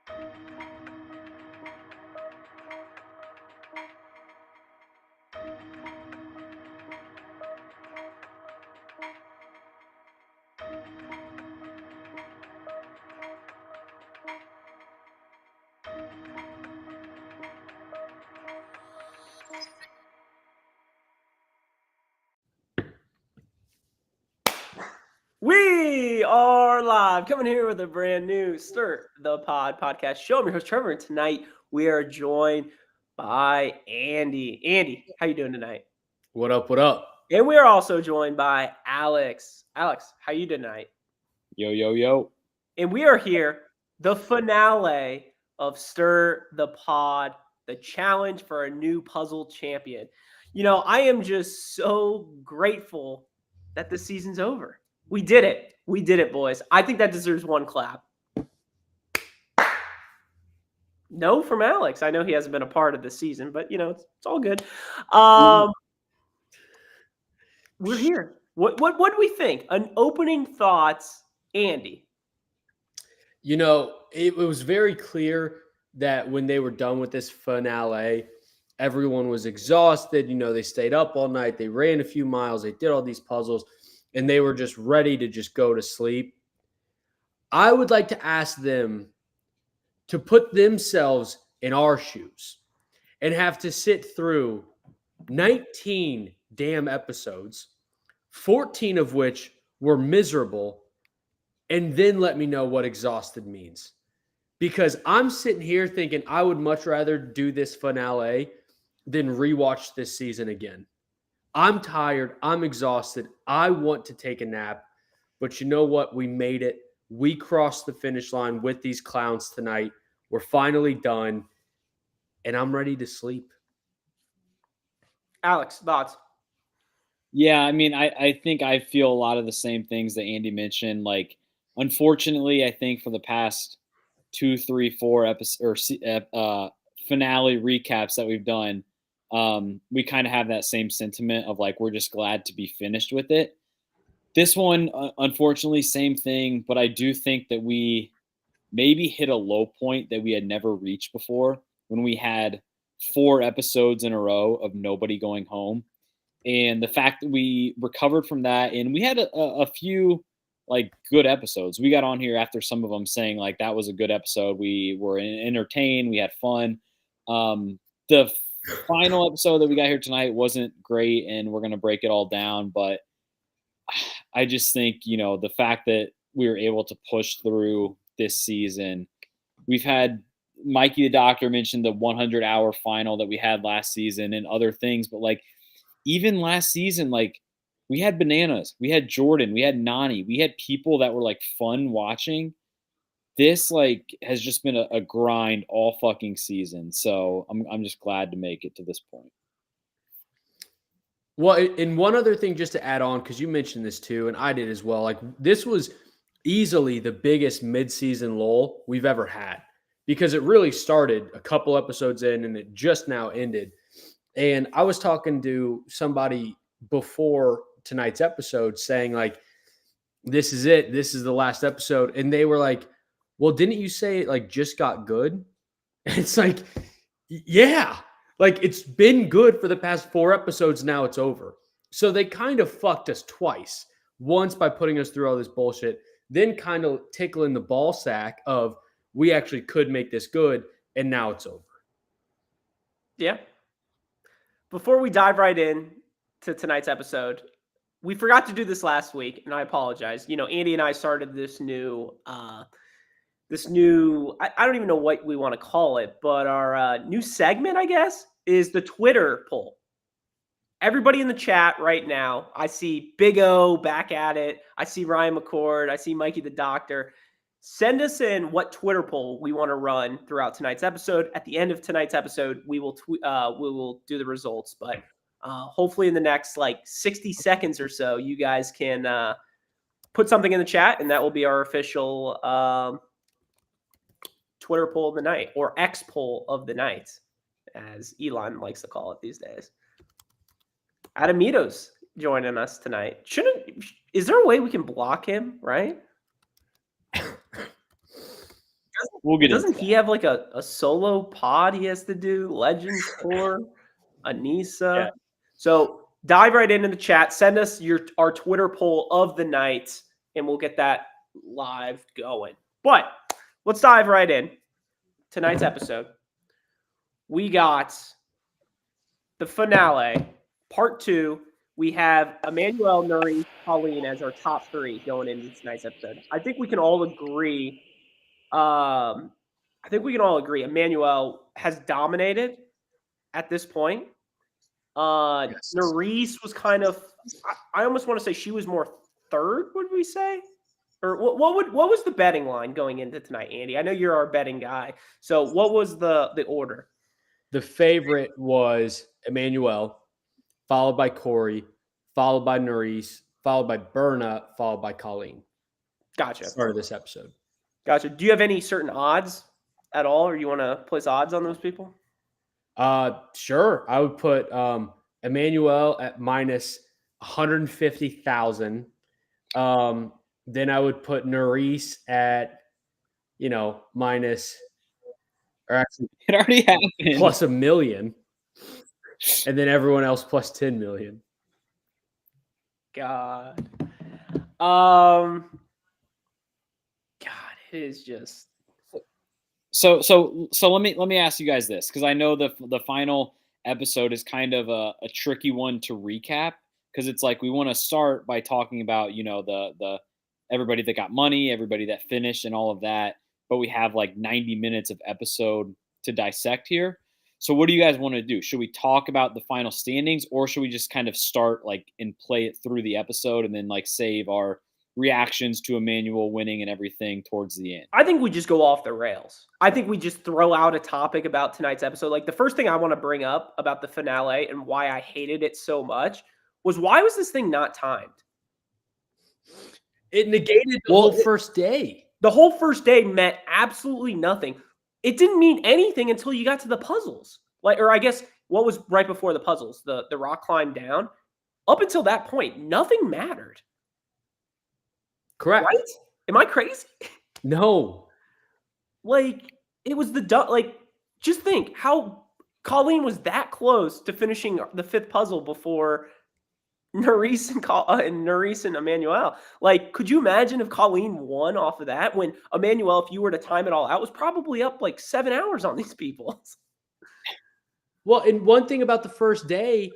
We are live, coming here with a brand new Stir the Pod podcast show. I'm your host, Trevor, and tonight we are joined by Andy. Andy, how you doing tonight? What up, what up? And we are also joined by Alex. Alex, how you doing tonight? Yo, yo, yo. And we are here, the finale of Stir the Pod, the challenge for a new puzzle champion. You know, I am just so grateful that the season's over. We did it. We did it, boys. I think that deserves one clap. No from Alex. I know he hasn't been a part of this season, but, you know, it's all good. We're here. What do we think? An opening thoughts, Andy. You know, it was very clear that when they were done with this finale, everyone was exhausted. You know, they stayed up all night. They ran a few miles. They did all these puzzles. And they were just ready to just go to sleep. I would like to ask them to put themselves in our shoes and have to sit through 19 damn episodes, 14 of which were miserable, and then let me know what exhausted means. Because I'm sitting here thinking I would much rather do this finale than rewatch this season again. I'm tired. I'm exhausted. I want to take a nap. But you know what? We made it. We crossed the finish line with these clowns tonight. We're finally done. And I'm ready to sleep. Alex, thoughts? Yeah, I mean, I think I feel a lot of the same things that Andy mentioned. Like, unfortunately, I think for the past 2, 3, 4 episodes or finale recaps that we've done, we kind of have that same sentiment of like, we're just glad to be finished with it. This one, unfortunately, same thing, but I do think that we maybe hit a low point that we had never reached before when we had 4 episodes in a row of nobody going home. And the fact that we recovered from that, and we had a few like good episodes. We got on here after some of them saying like, that was a good episode. We were entertained. We had fun. The final episode that we got here tonight wasn't great, and we're going to break it all down. But I just think, you know, the fact that we were able to push through this season, we've had Mikey the Doctor mentioned the 100-hour final that we had last season and other things. But like, even last season, like we had Bananas, we had Jordan, we had Nani, we had people that were like fun watching. This like has just been a grind all fucking season. So I'm just glad to make it to this point. Well, and one other thing just to add on, because you mentioned this too, and I did as well. Like, this was easily the biggest mid-season lull we've ever had, because it really started a couple episodes in and it just now ended. And I was talking to somebody before tonight's episode saying like, this is it. This is the last episode. And they were like, well, didn't you say it like just got good? And it's like, yeah, like it's been good for the past 4 episodes. Now it's over. So they kind of fucked us twice. Once by putting us through all this bullshit, then kind of tickling the ball sack of we actually could make this good. And now it's over. Yeah. Before we dive right in to tonight's episode, we forgot to do this last week, and I apologize. You know, Andy and I started this new, I don't even know what we want to call it, but our new segment, I guess, is the Twitter poll. Everybody in the chat right now, I see Big O back at it. I see Ryan McCord. I see Mikey the Doctor. Send us in what Twitter poll we want to run throughout tonight's episode. At the end of tonight's episode, we will do the results. But hopefully in the next like 60 seconds or so, you guys can put something in the chat, and that will be our official Twitter poll of the night, or X poll of the night, as Elon likes to call it these days. Adamito's joining us tonight. Is there a way we can block him, right? We'll get Doesn't into he have like a solo pod he has to do? Legends Tour, Anissa. Yeah. So dive right into the chat. Send us our Twitter poll of the night, and we'll get that live going. But let's dive right in. Tonight's episode. We got the finale, part 2. We have Emmanuel, Nuri, Colleen as our top 3 going into tonight's episode. I think we can all agree. Emmanuel has dominated at this point. Yes. Nerese was kind of, I almost want to say she was more third, would we say? Or what was the betting line going into tonight, Andy? I know you're our betting guy. So what was the order? The favorite was Emmanuel, followed by Corey, followed by Nerese, followed by Berna, followed by Colleen. Gotcha. Start of this episode. Gotcha. Do you have any certain odds at all, or you want to place odds on those people? Sure. I would put Emmanuel at minus 150,000. Then I would put Nerese at, minus, or actually it. Already happened. plus $1 million, and then everyone else plus 10 million. God, it is just. So let me ask you guys this, because I know the final episode is kind of a tricky one to recap, because it's like we want to start by talking about the everybody that got money, everybody that finished, and all of that, but we have like 90 minutes of episode to dissect here. So what do you guys want to do? Should we talk about the final standings, or should we just kind of start like and play it through the episode and then like save our reactions to Emmanuel winning and everything towards the end? I think we just go off the rails. I think we just throw out a topic about tonight's episode. Like the first thing I want to bring up about the finale and why I hated it so much was, why was this thing not timed? It negated the whole first day. The whole first day meant absolutely nothing. It didn't mean anything until you got to the puzzles. Or I guess what was right before the puzzles, the rock climb down. Up until that point, nothing mattered. Correct. Right? Am I crazy? No. It was just think how Colleen was that close to finishing the 5th puzzle before Nerese and Emmanuel. Could you imagine if Colleen won off of that, when Emmanuel, if you were to time it all out, was probably up like 7 hours on these people? Well, and one thing about the first day,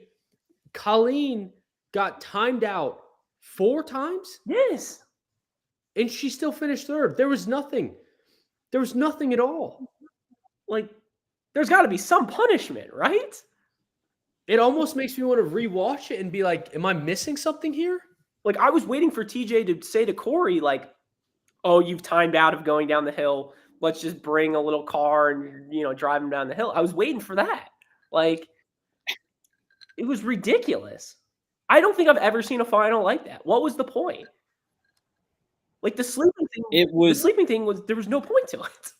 Colleen got timed out 4 times. Yes. And she still finished 3rd. There was nothing. There was nothing at all. There's got to be some punishment, right? It almost makes me want to rewatch it and be like, am I missing something here? I was waiting for TJ to say to Corey, oh, you've timed out of going down the hill. Let's just bring a little car and, drive him down the hill. I was waiting for that. It was ridiculous. I don't think I've ever seen a final like that. What was the point? The sleeping thing was, there was no point to it.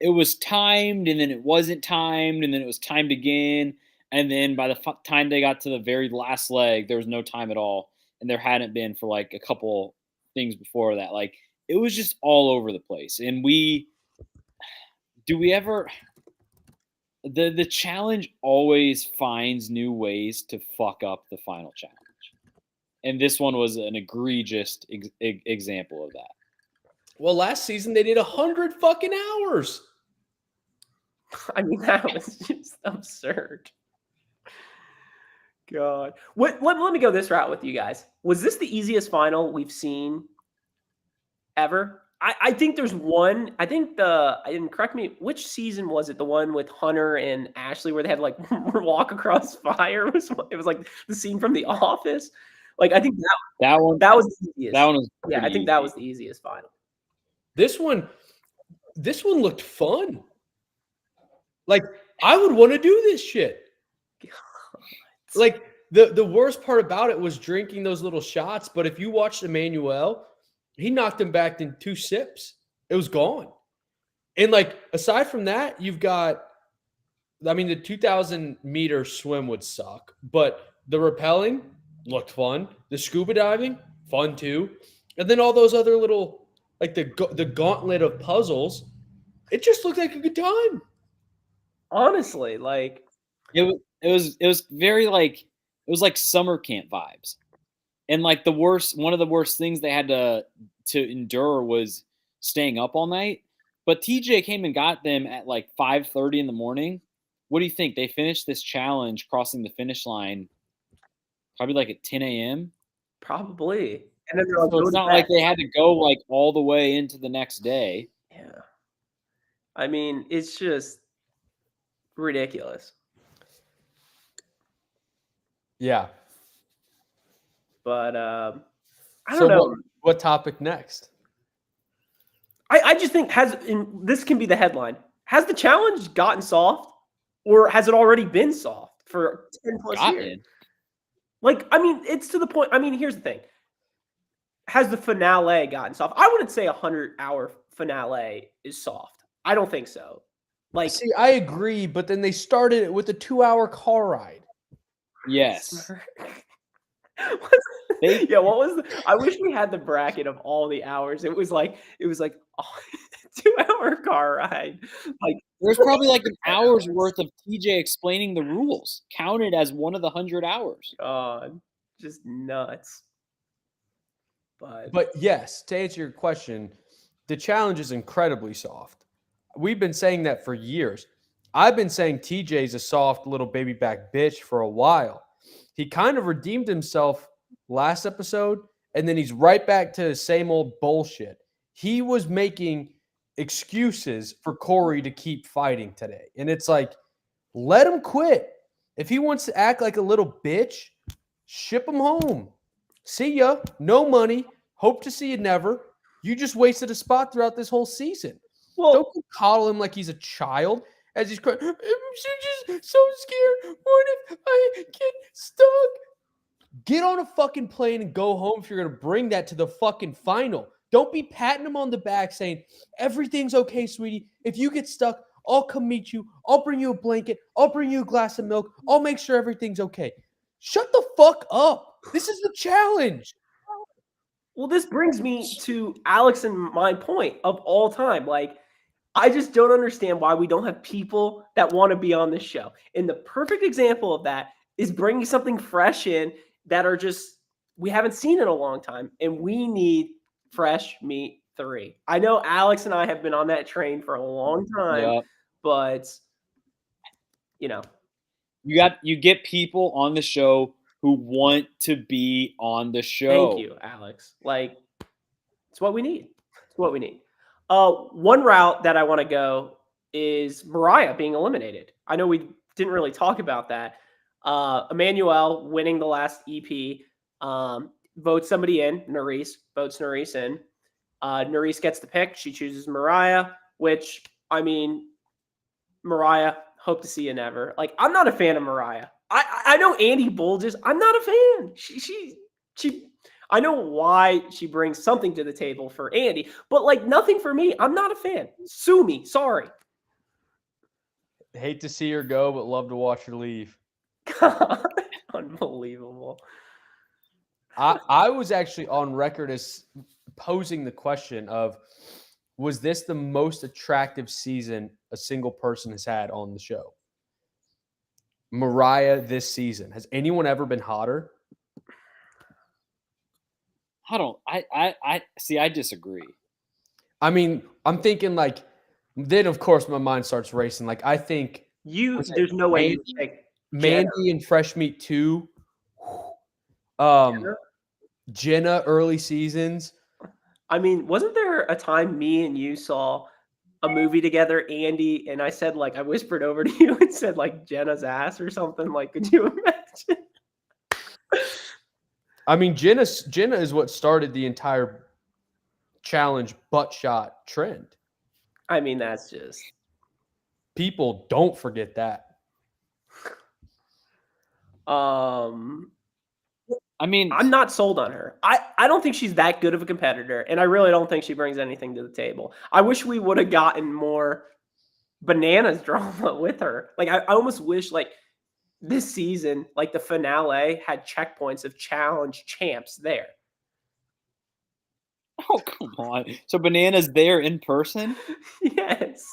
It was timed, and then it wasn't timed, and then it was timed again. And then by the time they got to the very last leg, there was no time at all. And there hadn't been for a couple things before that. It was just all over the place. And the challenge always finds new ways to fuck up the final challenge. And this one was an egregious example of that. Well, last season they did 100 fucking hours. I mean, that was just absurd. God. Let me go this route with you guys. Was this the easiest final we've seen ever? I think there's one. I think correct me, which season was it? The one with Hunter and Ashley where they had walk across fire? It was like the scene from The Office. I think that was the easiest. That one was I think that was the easiest final. This one looked fun. I would want to do this shit. God. The worst part about it was drinking those little shots. But if you watched Emmanuel, he knocked him back in 2 sips. It was gone. And aside from that, you've got, the 2,000 meter swim would suck, but the rappelling looked fun. The scuba diving, fun too. And then all those other little like the gauntlet of puzzles. It just looked like a good time. Honestly, like It was very like it was like summer camp vibes. And like one of the worst things they had to endure was staying up all night. But TJ came and got them at like 5:30 in the morning. What do you think? They finished this challenge crossing the finish line probably like at 10 a.m. probably. And then they're like, So go it's to not bed. like they had to go like all the way into the next day. Yeah. I mean, it's just ridiculous. Yeah. But I don't So know. what topic next? I just think this can be the headline. Has the challenge gotten soft, or has it already been soft for 10 plus years? Gotten. Like, I mean, it's to the point. I mean, here's the thing. Has the finale gotten soft? I wouldn't say 100-hour finale is soft. I don't think so. Like, See, I agree, but then they started it with a 2-hour car ride. Yes. Yeah, what was I wish we had the bracket of all the hours. It was like a 2-hour car ride. Like, There's probably like an hour's worth of TJ explaining the rules counted as one of the 100 hours. God, just nuts. But yes, to answer your question, the challenge is incredibly soft. We've been saying that for years. I've been saying TJ's a soft little baby back bitch for a while. He kind of redeemed himself last episode, and then he's right back to the same old bullshit. He was making excuses for Corey to keep fighting today. And it's like, let him quit. If he wants to act like a little bitch, ship him home. See ya. No money. Hope to see you never. You just wasted a spot throughout this whole season. well, Don't coddle him like he's a child as he's crying. I'm just so scared. What if I get stuck? Get on a fucking plane and go home if you're going to bring that to the fucking final. Don't be patting him on the back saying, everything's okay, sweetie. If you get stuck, I'll come meet you. I'll bring you a blanket. I'll bring you a glass of milk. I'll make sure everything's okay. Shut the fuck up. This is the challenge. well, this brings me to Alex and my point of all time. Like, I just don't understand why we don't have people that want to be on this show. And the perfect example of that is bringing something fresh in that are just we haven't seen in a long time, and we need fresh meat 3. I know Alex and I have been on that train for a long time, Yep. but You get people on the show who want to be on the show. thank you, Alex. Like, it's what we need. It's what we need. One route that I want to go is Mariah being eliminated. I know we didn't really talk about that. Emmanuel winning the last EP. Votes somebody in. Nerys votes Nerys in. Nerys gets the pick. She chooses Mariah, which, I mean, Mariah, hope to see you never. Like, I'm not a fan of Mariah. I know Andy bulges. I'm not a fan. She I know why she brings something to the table for Andy, but like nothing for me. I'm not a fan. Sue me. Sorry. Hate to see her go, but love to watch her leave. God, unbelievable. I was actually on record as posing the question of, was this the most attractive season a single person has had on the show? Mariah this season. Has anyone ever been hotter? I see. I disagree. I mean, I'm thinking like, then of course my mind starts racing. Like, I think There's no way you pick Mandy and Fresh Meat 2, Jenna early seasons. I mean, wasn't there a time me and you saw a movie together, Andy, and I said, like, I whispered over to you and said, like, Jenna's ass or something? Like, could you imagine? I mean, Jenna is what started the entire challenge butt shot trend. I mean, that's just people don't forget that. I mean, I'm not sold on her. I don't think she's that good of a competitor, and I really don't think she brings anything to the table. I wish we would have gotten more bananas drama with her. Like, I almost wish, like, this season, like, the finale had checkpoints of challenge champs there. Oh, come on. So Banana's there in person? Yes.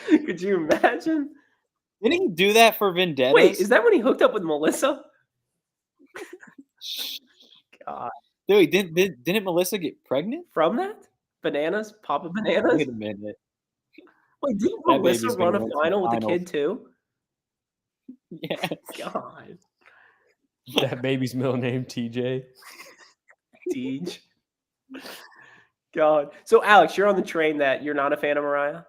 Could you imagine? Didn't he do that for Wait, Vendettas? is that when he hooked up with Melissa? God. Dude, didn't Melissa get pregnant? From that? Bananas? Papa Bananas? Wait a minute. Wait, didn't That Melissa baby's gonna run a win some final with the finals. kid too? Yeah. God. That baby's middle name TJ. Deej. God. So Alex, you're on the train that you're not a fan of Mariah?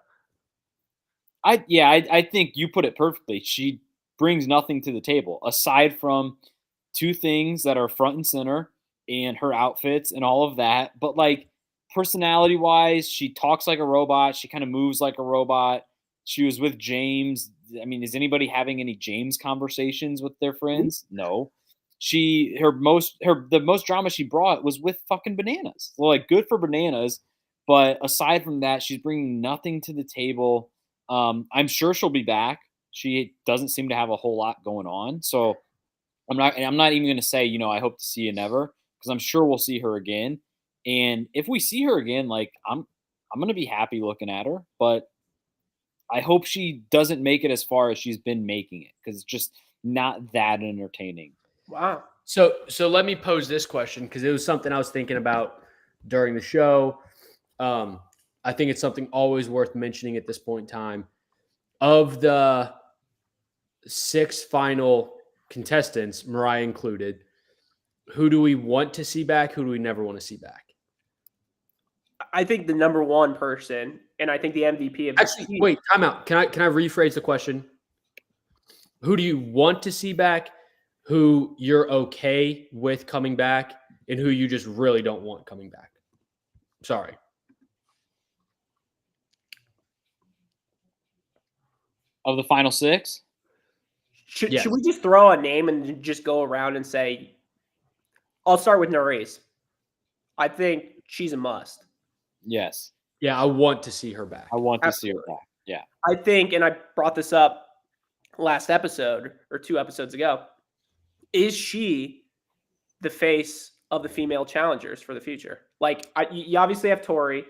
I think you put it perfectly. She brings nothing to the table aside from two things that are front and center and her outfits and all of that. But like personality wise, she talks like a robot. She kind of moves like a robot. She was with James. I mean, is anybody having any James conversations with their friends? No. The most drama she brought was with fucking Bananas. Well, like good for Bananas, but aside from that, she's bringing nothing to the table. I'm sure she'll be back. She doesn't seem to have a whole lot going on, so I'm not even going to say, I hope to see you never, because I'm sure we'll see her again. And if we see her again, like I'm going to be happy looking at her, but I hope she doesn't make it as far as she's been making it, because it's just not that entertaining. Wow. So let me pose this question, because it was something I was thinking about during the show. I think it's something always worth mentioning at this point in time. Of the 6 final contestants, Mariah included, who do we want to see back? Who do we never want to see back? I think the number one person, and I think the MVP of the Actually, wait, time out. Can I rephrase the question? Who do you want to see back? Who you're okay with coming back, and who you just really don't want coming back? Sorry. Of the final 6? Should Yes. we just throw a name and just go around and say, I'll start with Nerys. I think she's a must. Yes. Yeah, I want to see her back. I want to see her back. Yeah. I think, and I brought this up last episode or 2 episodes ago, is she the face of the female challengers for the future? Like, you obviously have Tori,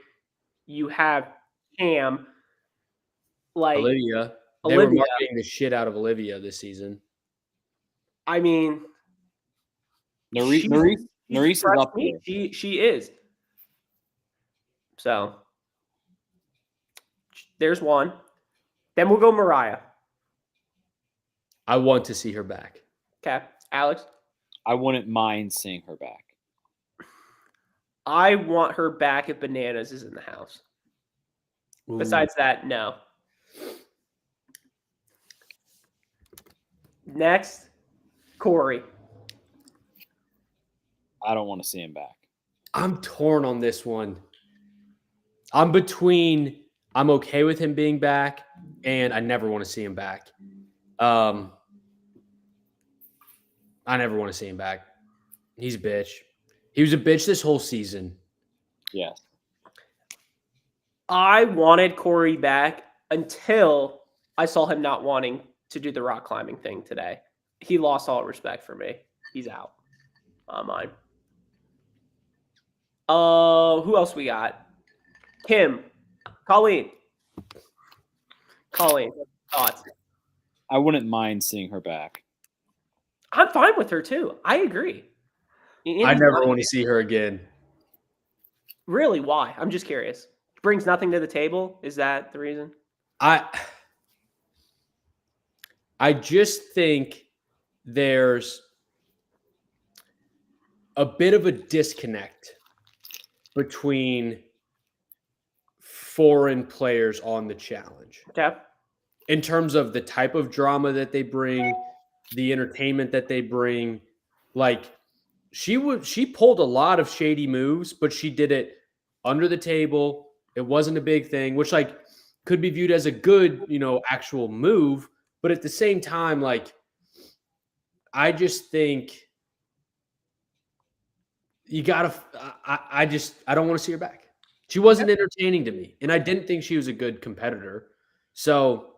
you have Cam, like Olivia. They were marketing the shit out of Olivia this season. I mean, Nerys is up there. She is. So there's one. Then we'll go Mariah. I want to see her back. Okay. Alex? I wouldn't mind seeing her back. I want her back if Bananas is in the house. Ooh. Besides that, no. Next, Corey. I don't want to see him back. I'm torn on this one. I'm between I'm okay with him being back and I never want to see him back. I never want to see him back. He's a bitch. He was a bitch this whole season. Yes. I wanted Corey back until I saw him not wanting to do the rock climbing thing today. He lost all respect for me. He's out on mine. Who else we got? Kim. Colleen, thoughts? I wouldn't mind seeing her back. I'm fine with her too. I agree. I never want to see her again. Really? Why? I'm just curious. Brings nothing to the table. Is that the reason? I just think there's a bit of a disconnect between foreign players on the challenge. Okay. In terms of the type of drama that they bring, the entertainment that they bring. Like she pulled a lot of shady moves, but she did it under the table. It wasn't a big thing, which like could be viewed as a good, actual move. But at the same time, like, I just think you gotta, I don't want to see her back. She wasn't entertaining to me, and I didn't think she was a good competitor. So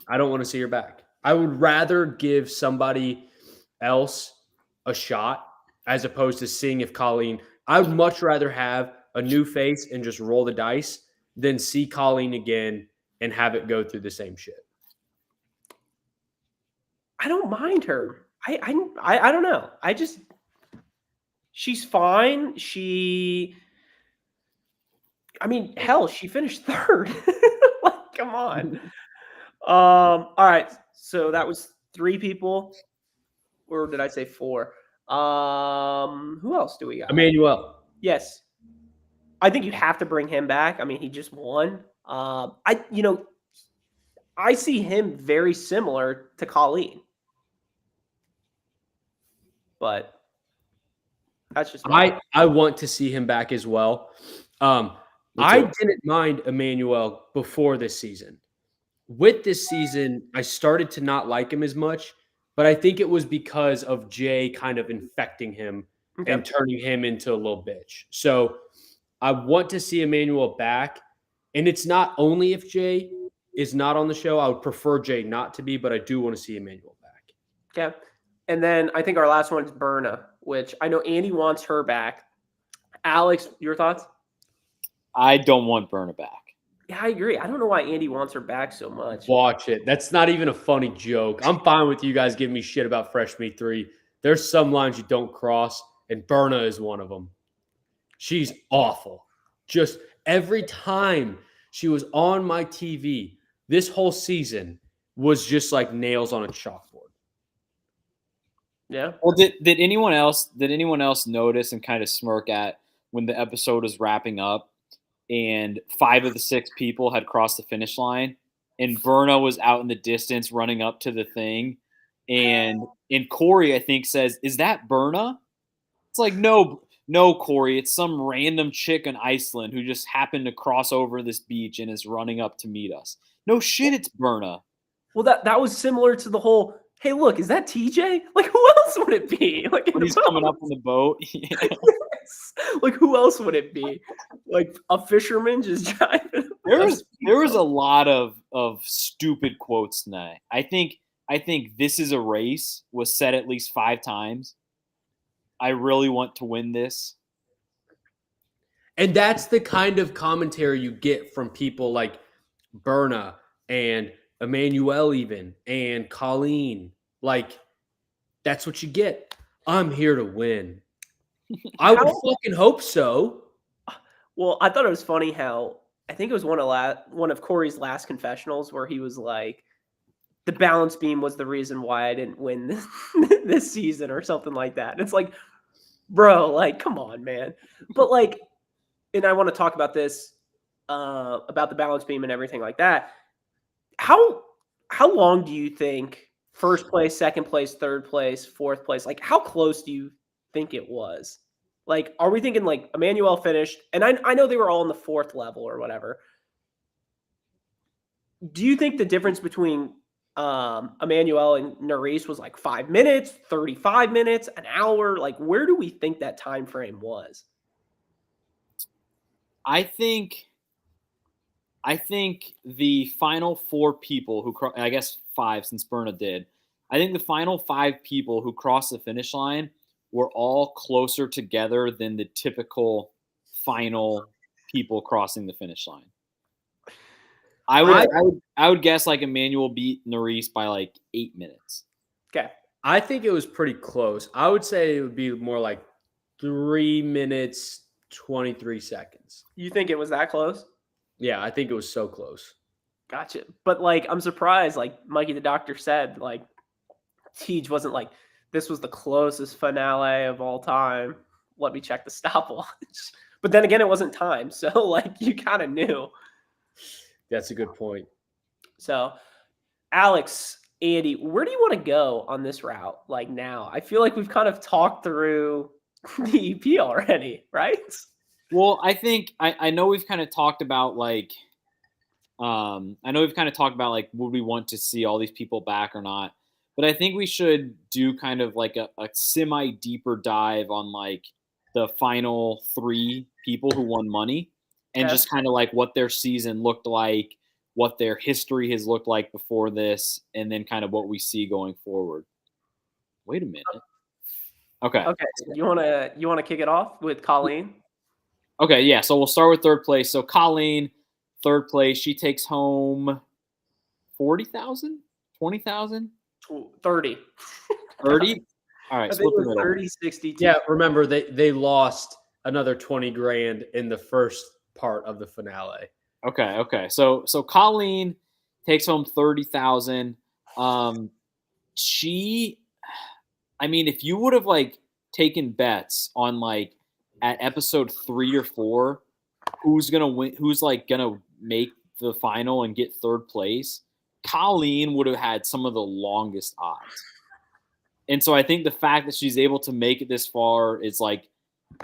I don't want to see her back. I would rather give somebody else a shot as opposed to seeing if Colleen I would much rather have a new face and just roll the dice than see Colleen again and have it go through the same shit. I don't mind her. I don't know. She's fine. Hell, she finished third. Like, come on. All right. So that was 3 people, or did I say 4? Who else do we got? Emmanuel. Yes, I think you have to bring him back. I mean, he just won. I see him very similar to Colleen, but that's just I want to see him back as well. I didn't mind Emmanuel before this season. With this season, I started to not like him as much, but I think it was because of Jay kind of infecting him and turning him into a little bitch. So I want to see Emmanuel back. And it's not only if Jay is not on the show. I would prefer Jay not to be, but I do want to see Emmanuel back. Okay. And then I think our last one is Berna, which I know Andy wants her back. Alex, your thoughts? I don't want Berna back. Yeah, I agree. I don't know why Andy wants her back so much. Watch it. That's not even a funny joke. I'm fine with you guys giving me shit about Fresh Meat 3. There's some lines you don't cross, and Berna is one of them. She's awful. Just every time she was on my TV, this whole season was just like nails on a chalkboard. Yeah. Well, did anyone else notice and kind of smirk at when the episode was wrapping up and 5 of the 6 people had crossed the finish line and Berna was out in the distance running up to the thing, and Corey, I think, says, "Is that Berna?" It's like, no, Corey, it's some random chick in Iceland who just happened to cross over this beach and is running up to meet us. No shit, it's Berna. Well, that was similar to the whole, hey, look, is that TJ? Like, who else would it be? Like, when he's coming up on the boat. Yeah. Like, who else would it be? Like a fisherman just driving. There was a lot of stupid quotes tonight. I think "This is a race" was said at least 5 times. I really want to win this. And that's the kind of commentary you get from people like Berna and Emmanuel even and Colleen. Like, that's what you get. I'm here to win. I would fucking hope so. Well, I thought it was funny how I think it was one of Corey's last confessionals where he was like, the balance beam was the reason why I didn't win this season or something like that. And it's like, bro, like, come on, man. But like, and I want to talk about this, about the balance beam and everything like that. How long do you think first place, second place, third place, fourth place, like how close do you think it was? Like, are we thinking like Emmanuel finished? And I know they were all on the 4th level or whatever. Do you think the difference between Emmanuel and Nerys was like 5 minutes, 35 minutes, an hour? Like, where do we think that time frame was? I think the final 4 people who I guess 5 since Berna did. I think the final 5 people who crossed the finish line were all closer together than the typical final people crossing the finish line. I would guess like Emmanuel beat Nerys by like 8 minutes. Okay. I think it was pretty close. I would say it would be more like 3 minutes, 23 seconds. You think it was that close? Yeah, I think it was so close. Gotcha. But like, I'm surprised, like Mikey the Doctor said, like Tej wasn't like, this was the closest finale of all time. Let me check the stopwatch. But then again, it wasn't time. So like, you kind of knew. That's a good point. So Alex, Andy, where do you want to go on this route? Like now, I feel like we've kind of talked through the EP already, right? Well, I think I know we've kind of talked about like, would we want to see all these people back or not? But I think we should do kind of like a semi deeper dive on like the final 3 people who won money and just kind of like what their season looked like, what their history has looked like before this, and then kind of what we see going forward. Wait a minute. Okay. Okay, you wanna kick it off with Colleen? Okay, yeah. So we'll start with third place. So Colleen, third place, she takes home 40,000, 20,000, 30. 30. All right, I think split it the was middle. 30, 62. Yeah, remember they lost another 20 grand in the first part of the finale. Okay. So Colleen takes home 30,000. She, I mean, if you would have like taken bets on like at episode 3 or 4, who's gonna win, who's like gonna make the final and get third place, Colleen would have had some of the longest odds. And so I think the fact that she's able to make it this far is like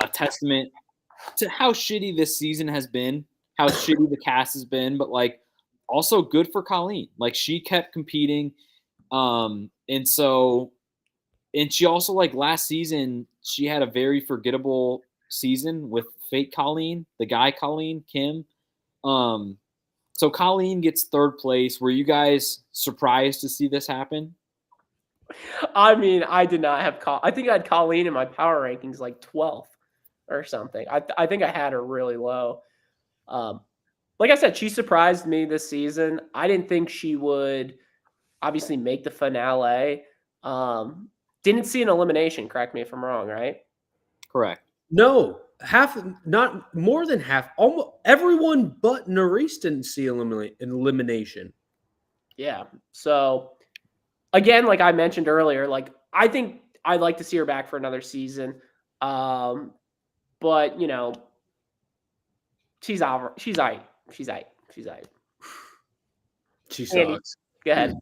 a testament to how shitty this season has been, how shitty the cast has been, but like also good for Colleen. Like she kept competing. And so, and she also like last season, she had a very forgettable season with fake Colleen, the guy Colleen, Kim. So Colleen gets third place. Were you guys surprised to see this happen? I mean, I did not have I think I had Colleen in my power rankings like 12th or something. I think I had her really low. Like I said, she surprised me this season. I didn't think she would obviously make the finale. Didn't see an elimination, correct me if I'm wrong, right? Correct. No, half, not more than half. Almost everyone but Nerys didn't see elimination. Yeah. So again, like I mentioned earlier, like I think I'd like to see her back for another season. But you know, she's out. She's out. She's out. She's out. She Andy, sucks. go ahead.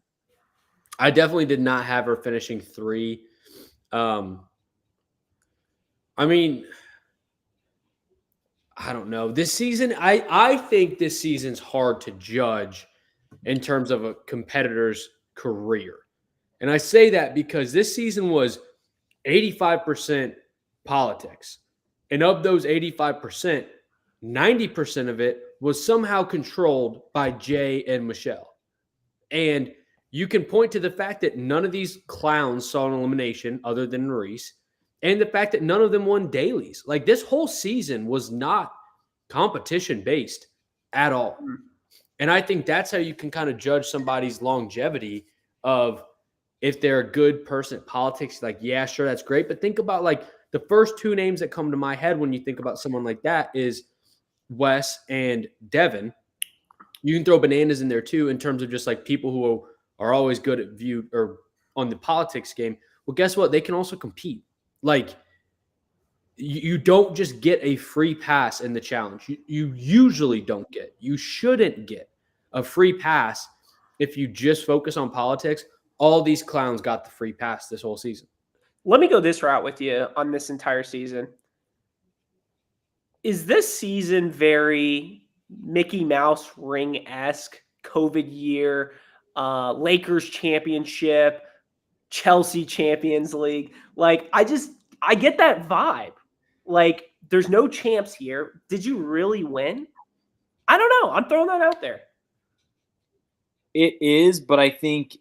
I definitely did not have her finishing 3. I mean, I don't know. This season, I think this season's hard to judge in terms of a competitor's career. And I say that because this season was 85% politics. And of those 85%, 90% of it was somehow controlled by Jay and Michelle. And you can point to the fact that none of these clowns saw an elimination other than Nerys, and the fact that none of them won dailies. Like this whole season was not competition based at all. And I think that's how you can kind of judge somebody's longevity of if they're a good person at politics. Like, yeah, sure, that's great. But think about like the first 2 names that come to my head when you think about someone like that is Wes and Devin. You can throw bananas in there too in terms of just like people who are always good at view or on the politics game. Well, guess what? They can also compete. Like you don't just get a free pass in the challenge. You usually don't get. You shouldn't get a free pass if you just focus on politics. All these clowns got the free pass this whole season. Let me go this route with you on this entire season. Is this season very Mickey Mouse ring-esque, COVID year, Lakers championship, Chelsea Champions League? Like, I get that vibe. Like, there's no champs here. Did you really win? I don't know. I'm throwing that out there. It is, but I think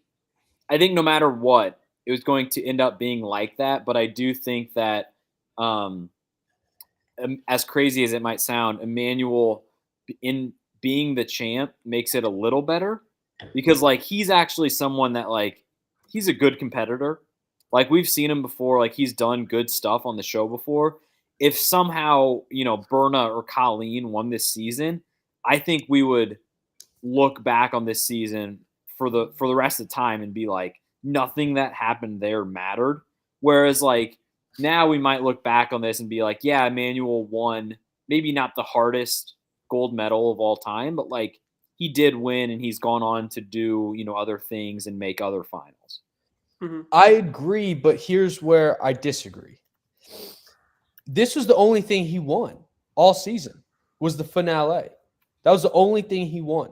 no matter what, it was going to end up being like that. But I do think that, as crazy as it might sound, Emmanuel in being the champ makes it a little better because like he's actually someone that like he's a good competitor. Like we've seen him before. Like he's done good stuff on the show before. If somehow, Berna or Colleen won this season, I think we would look back on this season for the rest of the time and be like, nothing that happened there mattered. Whereas like now we might look back on this and be like, yeah, Emmanuel won maybe not the hardest gold medal of all time, but like he did win and he's gone on to do, other things and make other finals. Mm-hmm. I agree, but here's where I disagree. This was the only thing he won all season was the finale. That was the only thing he won.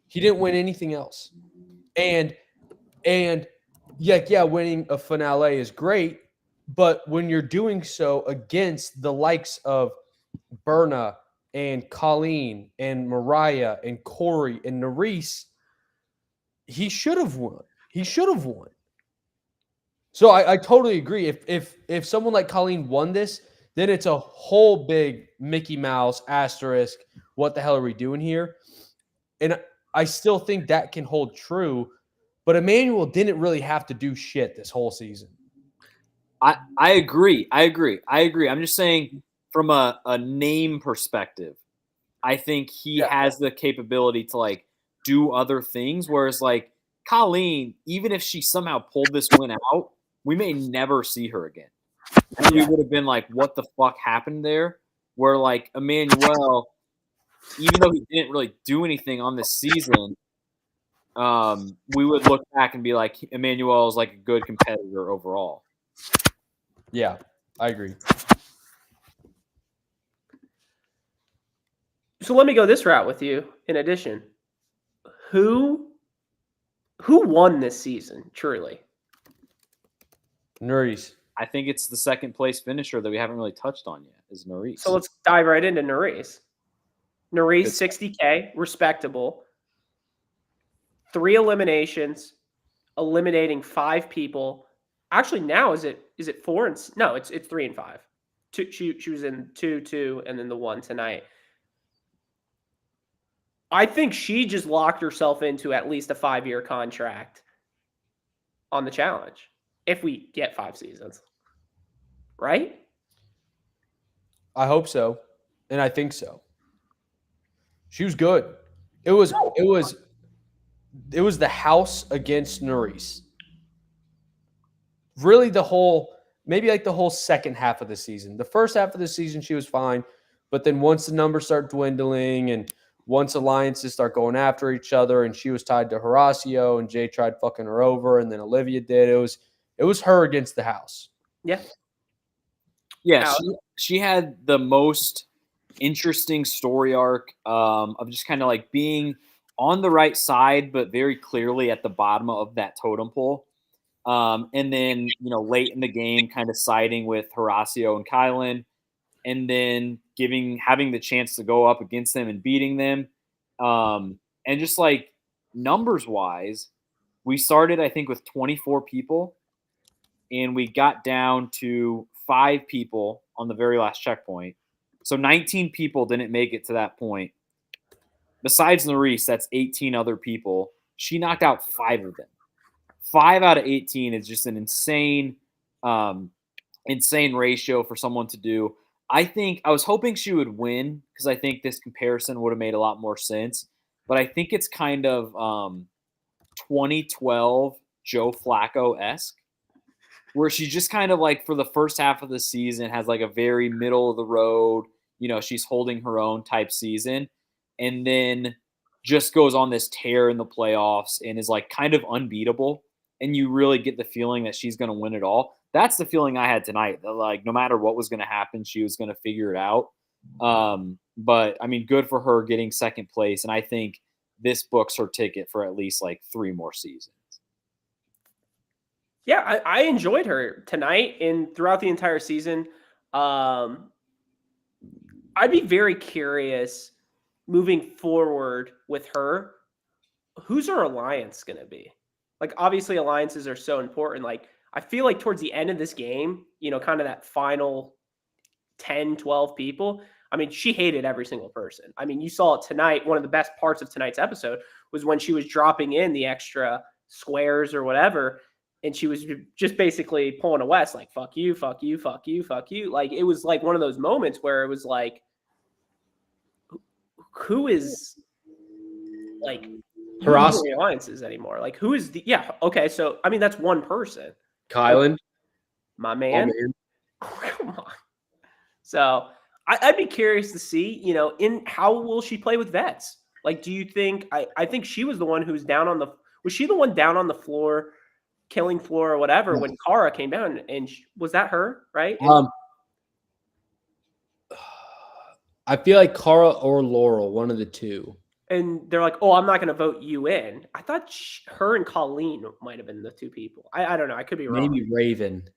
He didn't win anything else. And yeah, winning a finale is great, but when you're doing so against the likes of Berna and Colleen and Mariah and Corey and Nerys, he should have won. He should have won. So I totally agree. If someone like Colleen won this, then it's a whole big Mickey Mouse asterisk. What the hell are we doing here? And I still think that can hold true. But Emmanuel didn't really have to do shit this whole season. I agree. I'm just saying from a name perspective, I think he has the capability to like do other things. Whereas like Colleen, even if she somehow pulled this win out, we may never see her again. And we would have been like, what the fuck happened there? Where like Emmanuel, even though he didn't really do anything on this season, we would look back and be like, Emmanuel is like a good competitor overall. Yeah, I agree. So let me go this route with you. In addition, who won this season? Truly, Nerys. I think it's the second place finisher that we haven't really touched on yet is Nerys. so let's dive right into Nerys. Nerys, 60K, respectable. 3 eliminations, eliminating 5 people. Actually, now is it 4 and no? It's 3 and 5. She was in 2, and then the 1 tonight. I think she just locked herself into at least a 5-year contract on the challenge if we get 5 seasons. Right? I hope so. And I think so. She was good. It was the house against Nerys. Really the whole second half of the season. The first half of the season she was fine, but then once the numbers start dwindling and once alliances start going after each other and she was tied to Horacio and Jay tried fucking her over and then Olivia did, it was her against the house. Yeah. Yeah, she had the most interesting story arc of just kind of like being on the right side, but very clearly at the bottom of that totem pole. And then, late in the game, kind of siding with Horacio and Kylan, and then having the chance to go up against them and beating them. And just like numbers wise, we started, I think, with 24 people, and we got down to 5 people on the very last checkpoint. So 19 people didn't make it to that point. Besides Nerys, that's 18 other people. She knocked out 5 of them. 5 out of 18 is just an insane ratio for someone to do. I was hoping she would win because I think this comparison would have made a lot more sense. But I think it's kind of 2012 Joe Flacco-esque, where she's just kind of like for the first half of the season has like a very middle of the road, she's holding her own type season, and then just goes on this tear in the playoffs and is like kind of unbeatable. And you really get the feeling that she's going to win it all. That's the feeling I had tonight. That like no matter what was going to happen, she was going to figure it out. But I mean, good for her getting second place. And I think this books her ticket for at least like 3 more seasons. Yeah, I enjoyed her tonight and throughout the entire season. I'd be very curious moving forward with her. Who's her alliance going to be? Like, obviously, alliances are so important. Like, I feel like towards the end of this game, kind of that final 10, 12 people, I mean, she hated every single person. I mean, you saw it tonight. One of the best parts of tonight's episode was when she was dropping in the extra squares or whatever, and she was just basically pulling a West, like, fuck you, fuck you, fuck you, fuck you. Like, it was like one of those moments where it was like, who is, like, Horacio alliances anymore? Like, who is the okay, so I mean that's one person. Kylan. My man. Come on. So I'd be curious to see, in how will she play with vets? Like, do you think I think she was the one who was was she the one down on the floor, killing floor or whatever when Kara came down, and was that her, right? I feel like Kara or Laurel, one of the two. And they're like, "Oh, I'm not going to vote you in." I thought her and Colleen might have been the 2 people. I don't know. I could be wrong. Maybe Raven.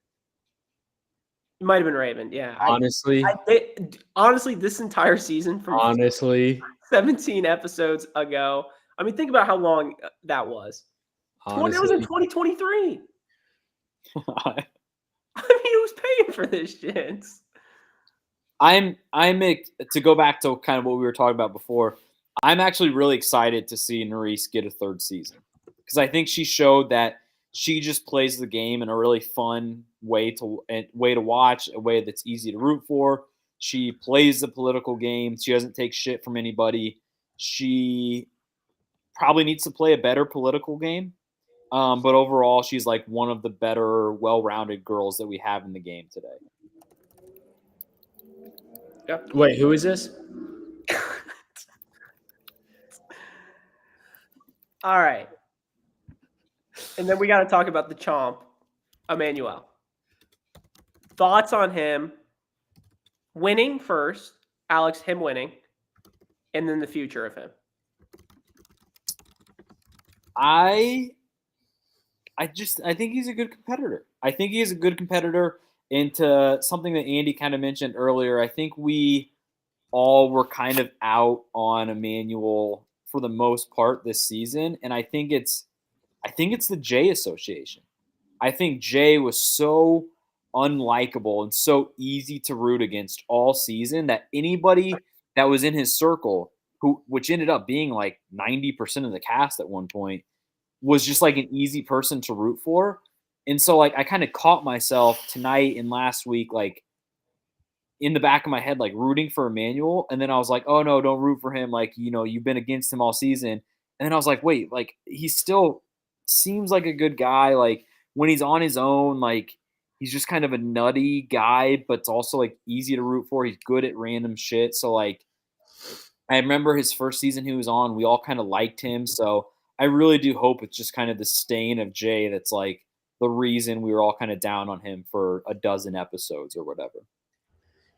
It might have been Raven. Yeah. Honestly, honestly, this entire season from 17 episodes ago. I mean, think about how long that was. Honestly. It was in 2023. I mean, who's paying for this shit? To go back to kind of what we were talking about before. I'm actually really excited to see Nerys get a third season because I think she showed that she just plays the game in a really fun way to watch, a way that's easy to root for. She plays the political game. She doesn't take shit from anybody. She probably needs to play a better political game. But overall, she's like one of the better, well-rounded girls that we have in the game today. Yep. Wait, who is this? All right. And then we got to talk about the chomp, Emmanuel. Thoughts on him winning first, Alex, him winning, and then the future of him. I think he's a good competitor. I think he is a good competitor. Into something that Andy kind of mentioned earlier, I think we all were kind of out on Emmanuel for the most part this season, and I think it's the Jay association. I think Jay was so unlikable and so easy to root against all season that anybody that was in his circle, which ended up being like 90% of the cast at one point, was just like an easy person to root for. And so like I kind of caught myself tonight and last week, like in the back of my head, like rooting for Emmanuel. And then I was like, oh no, don't root for him. Like, you've been against him all season. And then I was like, wait, like he still seems like a good guy. Like when he's on his own, like he's just kind of a nutty guy, but it's also like easy to root for. He's good at random shit. So like, I remember his first season he was on, we all kind of liked him. So I really do hope it's just kind of the stain of Jay that's like the reason we were all kind of down on him for a dozen episodes or whatever.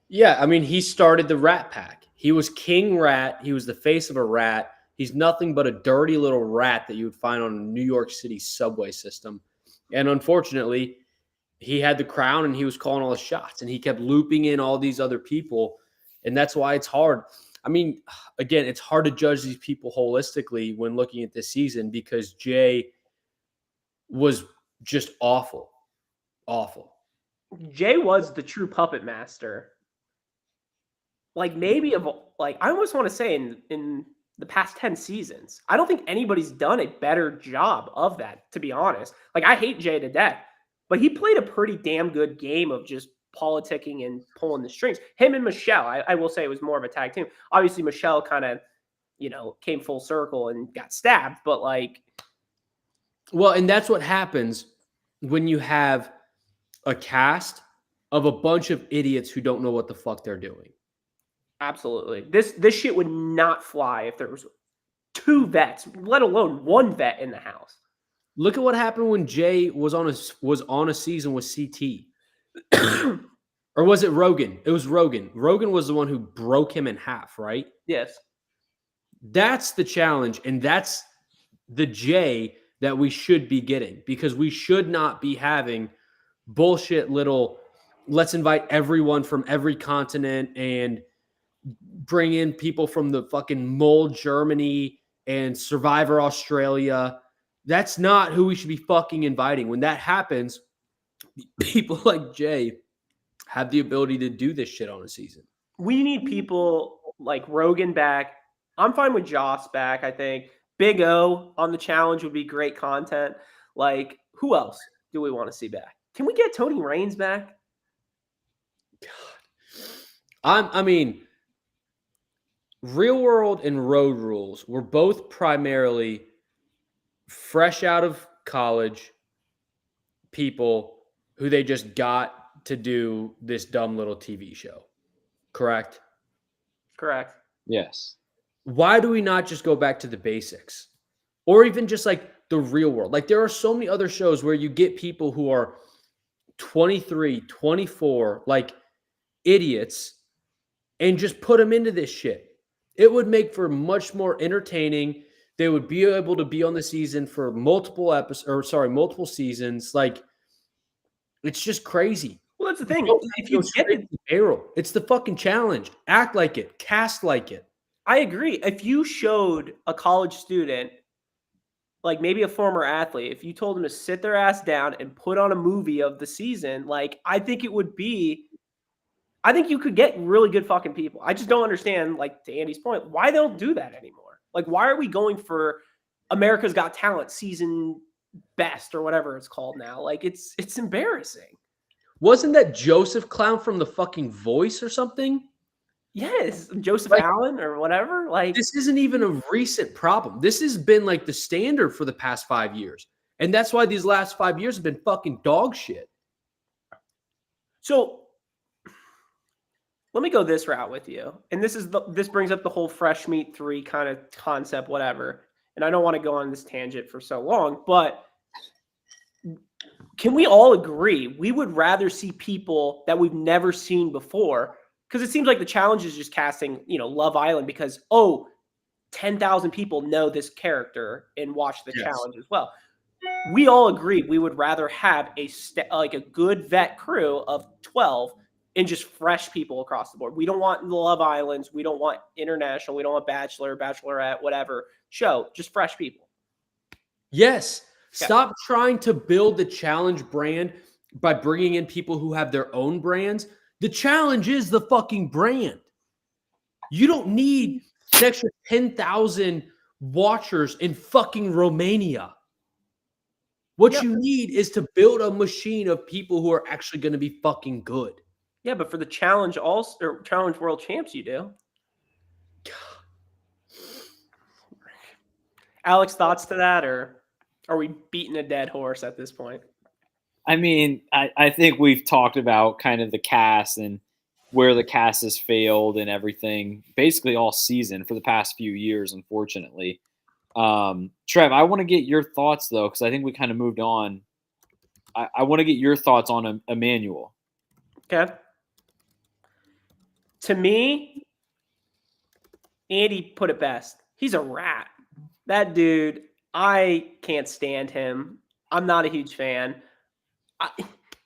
Yeah, I mean, he started the Rat Pack. He was King Rat. He was the face of a rat. He's nothing but a dirty little rat that you would find on a New York City subway system. And unfortunately, he had the crown and he was calling all the shots and he kept looping in all these other people. And that's why it's hard. I mean, again, it's hard to judge these people holistically when looking at this season because Jay was just awful. Awful. Jay was the true puppet master. Like maybe I almost want to say in the past 10 seasons. I don't think anybody's done a better job of that, to be honest. Like I hate Jay to death, but he played a pretty damn good game of just politicking and pulling the strings. Him and Michelle, I will say it was more of a tag team. Obviously, Michelle kind of, came full circle and got stabbed, but like. Well, and that's what happens when you have a cast of a bunch of idiots who don't know what the fuck they're doing. Absolutely. This shit would not fly if there was 2 vets, let alone 1 vet in the house. Look at what happened when Jay was on a season with CT. Or was it Rogan? It was Rogan. Rogan was the one who broke him in half, right? Yes. That's the challenge, and that's the Jay that we should be getting because we should not be having bullshit little let's invite everyone from every continent and bring in people from the fucking Mole Germany and Survivor Australia. That's not who we should be fucking inviting. When that happens, people like Jay have the ability to do this shit on a season. We need people like Rogan back. I'm fine with Joss back, I think. Big O on the challenge would be great content. Like, who else do we want to see back? Can we get Tony Raines back? God. I mean, Real World and Road Rules were both primarily fresh out of college people who they just got to do this dumb little TV show. Correct? Correct. Yes. Why do we not just go back to the basics? Or even just like the Real World? Like there are so many other shows where you get people who are 23, 24, like idiots, and just put them into this shit. It would make for much more entertaining. They would be able to be on the season for multiple seasons. Like, it's just crazy. Well, that's the thing. If you get the barrel, it's the fucking challenge. Act like it. Cast like it. I agree. If you showed a college student like maybe a former athlete, if you told them to sit their ass down and put on a movie of the season, like I think it would be I think you could get really good fucking people. I just don't understand, like to Andy's point, why they don't do that anymore. Like, why are we going for America's Got Talent season best or whatever it's called now? Like, it's embarrassing. Wasn't that Joseph Clown from The fucking Voice or something? Yes, Joseph Like, Allen or whatever. Like, this isn't even a recent problem. This has been like the standard for the past 5 years. And that's why these last 5 years have been fucking dog shit. so let me go this route with you. And this brings up the whole fresh meat 3 kind of concept, whatever. And I don't want to go on this tangent for so long, but can we all agree we would rather see people that we've never seen before? Because it seems like the challenge is just casting, Love Island because, 10,000 people know this character and watch the challenge as well. We all agree we would rather have a good vet crew of 12 and just fresh people across the board. We don't want the Love Islands. We don't want international. We don't want Bachelor, Bachelorette, whatever show. Just fresh people. Yes. Yeah. Stop trying to build the challenge brand by bringing in people who have their own brands. The challenge is the fucking brand. You don't need an extra 10,000 watchers in fucking Romania. What you need is to build a machine of people who are actually going to be fucking good. Yeah, but for the challenge challenge world champs, you do. Alex, thoughts to that, or are we beating a dead horse at this point? I mean, I think we've talked about kind of the cast and where the cast has failed and everything basically all season for the past few years, unfortunately. Trev, I want to get your thoughts, though, because I think we kind of moved on. I want to get your thoughts on Emmanuel. Okay. To me, Andy put it best. He's a rat. That dude, I can't stand him. I'm not a huge fan.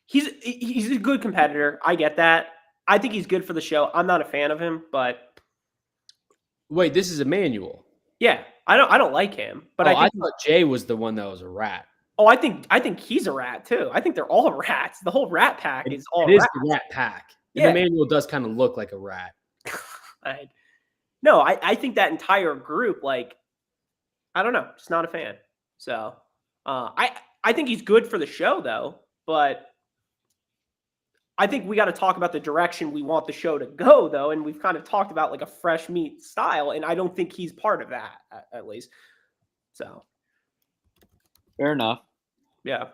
He's a good competitor. I get that. I think he's good for the show. I'm not a fan of him, but wait, this is Emmanuel. Yeah, I don't like him, but I thought Jay was the one that was a rat. Oh, I think he's a rat too. I think they're all rats. The whole rat pack is all rats. It is rats. the rat pack. Yeah. And Emmanuel does kind of look like a rat. I think that entire group, like, I don't know, just not a fan. So I think he's good for the show though, but I think we got to talk about the direction we want the show to go though, and we've kind of talked about like a fresh meat style, and I don't think he's part of that at least. So fair enough. Yeah.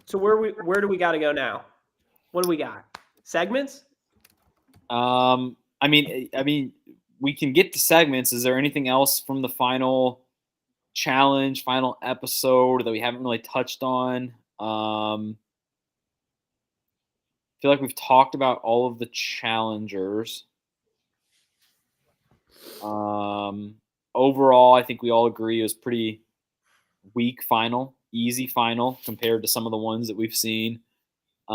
So where do we got to go now? What do we got? Segments? I mean, we can get to segments. Is there anything else from the final challenge, final episode that we haven't really touched on? I feel like we've talked about all of the challengers. Overall, I think we all agree it was pretty weak final, easy final compared to some of the ones that we've seen. A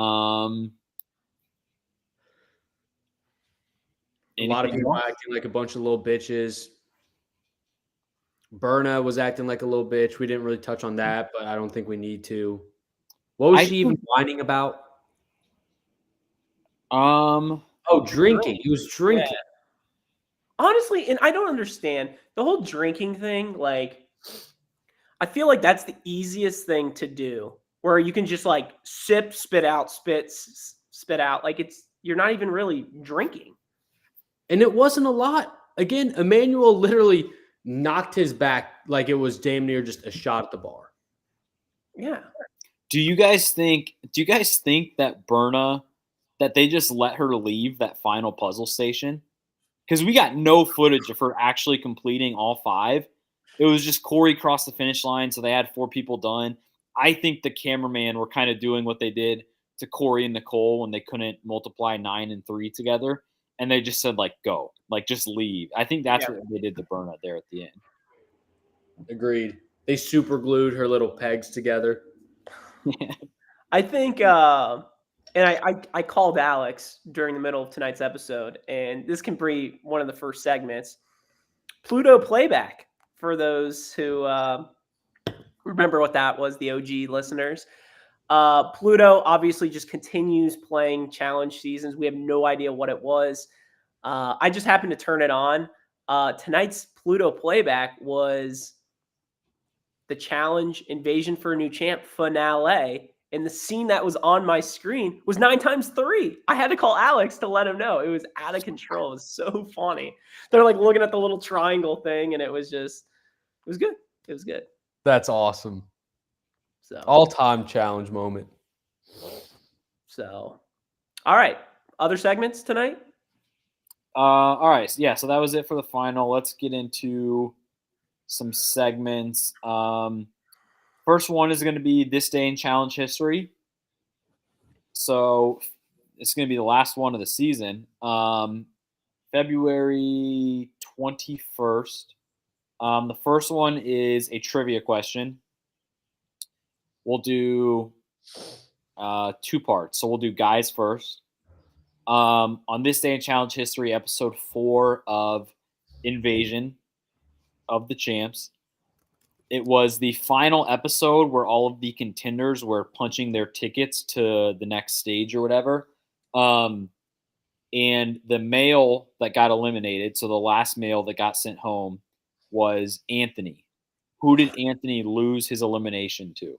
lot of people acting like a bunch of little bitches. Berna was acting like a little bitch. We didn't really touch on that, but I don't think we need to. What was she even whining about? Drinking. He was drinking. Yeah. Honestly, and I don't understand the whole drinking thing. Like, I feel like that's the easiest thing to do, where you can just like sip, spit out, spit out. Like you're not even really drinking. And it wasn't a lot. Again, Emmanuel literally knocked his back like it was damn near just a shot at the bar. Yeah. Do you guys think that Berna, that they just let her leave that final puzzle station? Because we got no footage of her actually completing all 5. It was just Corey crossed the finish line, so they had 4 people done. I think the cameraman were kind of doing what they did to Corey and Nicole when they couldn't multiply 9 and 3 together. And they just said, like, go. Like, just leave. I think that's what they did to Berna there at the end. Agreed. They super glued her little pegs together. I think, and I called Alex during the middle of tonight's episode, and this can be one of the first segments. Pluto playback. for those who remember what that was, the OG listeners. Pluto obviously just continues playing challenge seasons. We have no idea what it was. I just happened to turn it on. Tonight's Pluto playback was the challenge Invasion for a New Champ finale. And the scene that was on my screen was 9x3. I had to call Alex to let him know. It was out of control. It was so funny. They're like looking at the little triangle thing, and it was good. It was good. That's awesome. So All-time challenge moment. all right. Other segments tonight? All right. Yeah, so that was it for the final. Let's get into some segments. First one is going to be this day in challenge history. So it's going to be the last one of the season. February 21st. The first one is a trivia question. We'll do 2 parts. So we'll do guys first. On this day in challenge history, episode 4 of Invasion of the Champs. It was the final episode where all of the contenders were punching their tickets to the next stage or whatever. And the male that got eliminated, so the last male that got sent home, was Anthony. Who did Anthony lose his elimination to?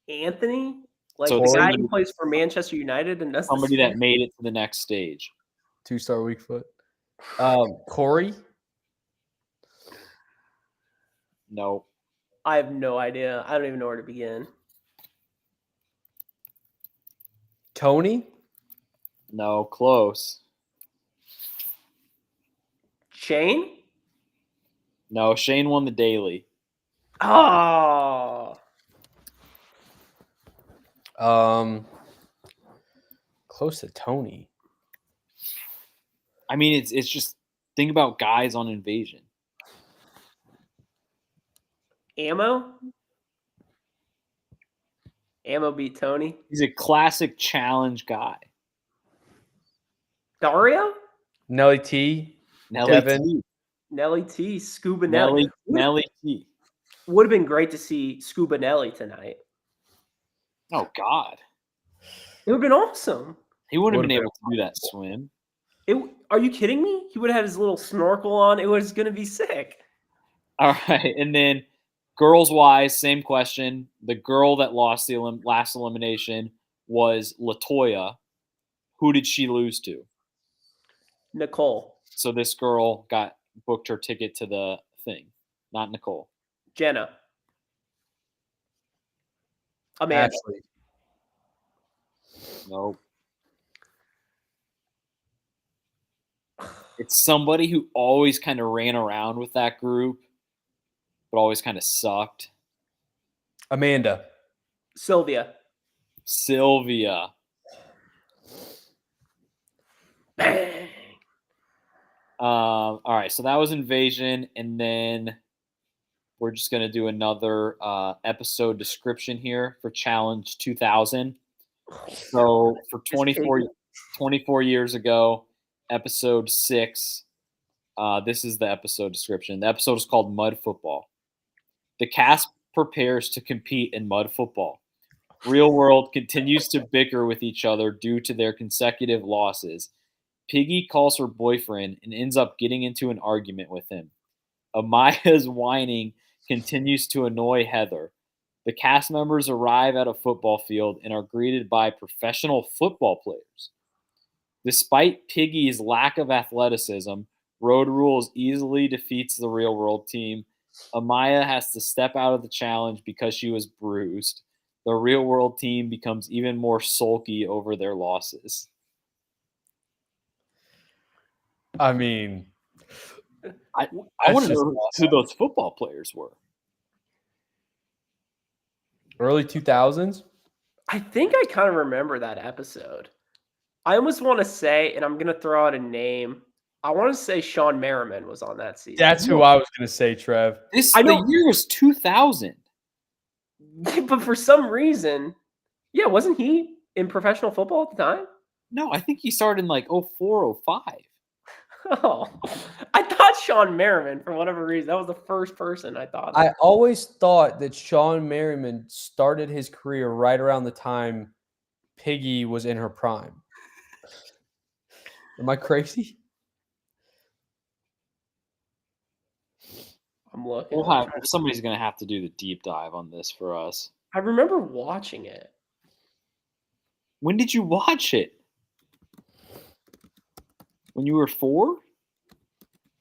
Anthony? Like So the guy somebody- who plays for Manchester United and does Somebody that made it to the next stage. 2-star weak foot. Corey? No. I have no idea. I don't even know where to begin. Tony? No, close. Shane? No, Shane won the daily. Oh. Close to Tony. I mean, it's just think about guys on Invasion. Ammo? Ammo beat Tony. He's a classic challenge guy. Dario? Nelly T. Nelly Devin. T. Nelly T. Scuba Nelly. Nelly T. Would have been great to see Scuba Nelly tonight. Oh God, It would have been awesome. he wouldn't have Would've been been able to do that swim. Are you kidding me? He would have had his little snorkel on. It was going to be sick. All right, and then girls wise, same question. The girl that lost the last elimination was Latoya. Who did she lose to? Nicole. So this girl booked her ticket to the thing, not Nicole. Jenna. Amanda. Ashley. Nope. It's somebody who always kind of ran around with that group, but always kind of sucked. Amanda. Sylvia. Sylvia. Bang. All right, so that was Invasion, and then we're just going to do another episode description here for Challenge 2000. So for 24 years ago, episode 6, this is the episode description. The episode is called Mud Football. The cast prepares to compete in mud football. Real World continues to bicker with each other due to their consecutive losses. Piggy calls her boyfriend and ends up getting into an argument with him. Amaya's whining continues to annoy Heather. The cast members arrive at a football field and are greeted by professional football players. Despite Piggy's lack of athleticism, Road Rules easily defeats the Real World team. Amaya has to step out of the challenge because she was bruised. The Real World team becomes even more sulky over their losses. I mean, I That's want to just know awesome. who those football players were. early 2000s. I think I kind of remember that episode. I almost want to say, and I'm going to throw out a name. I want to say Sean Merriman was on that season. That's who I was going to say, Trev. The year was 2000. But for some reason, yeah, wasn't he in professional football at the time? No, I think he started in like 04, 05. Oh, I thought Sean Merriman for whatever reason. That was the first person I thought of. I always thought that Sean Merriman started his career right around the time Piggy was in her prime. Am I crazy? I'm looking. Somebody's gonna have to do the deep dive on this for us. I remember watching it. When did you watch it? When you were 4?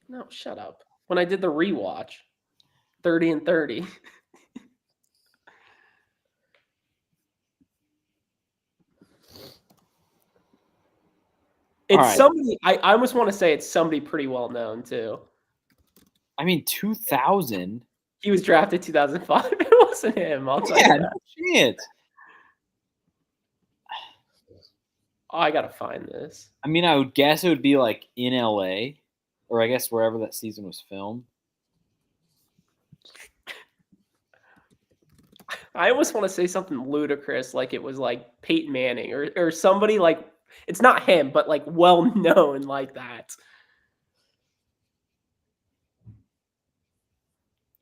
No, shut up. When I did the rewatch, 30 and 30. It's right. somebody. I almost want to say it's somebody pretty well known too. I mean, 2000. He was drafted 2005. It wasn't him. I'll tell you Yeah, that. no chance. Oh, I gotta find this. I mean, I would guess it would be like in LA, or I guess wherever that season was filmed. I almost want to say something ludicrous, like it was like Peyton Manning or somebody like it's not him, but like well known like that.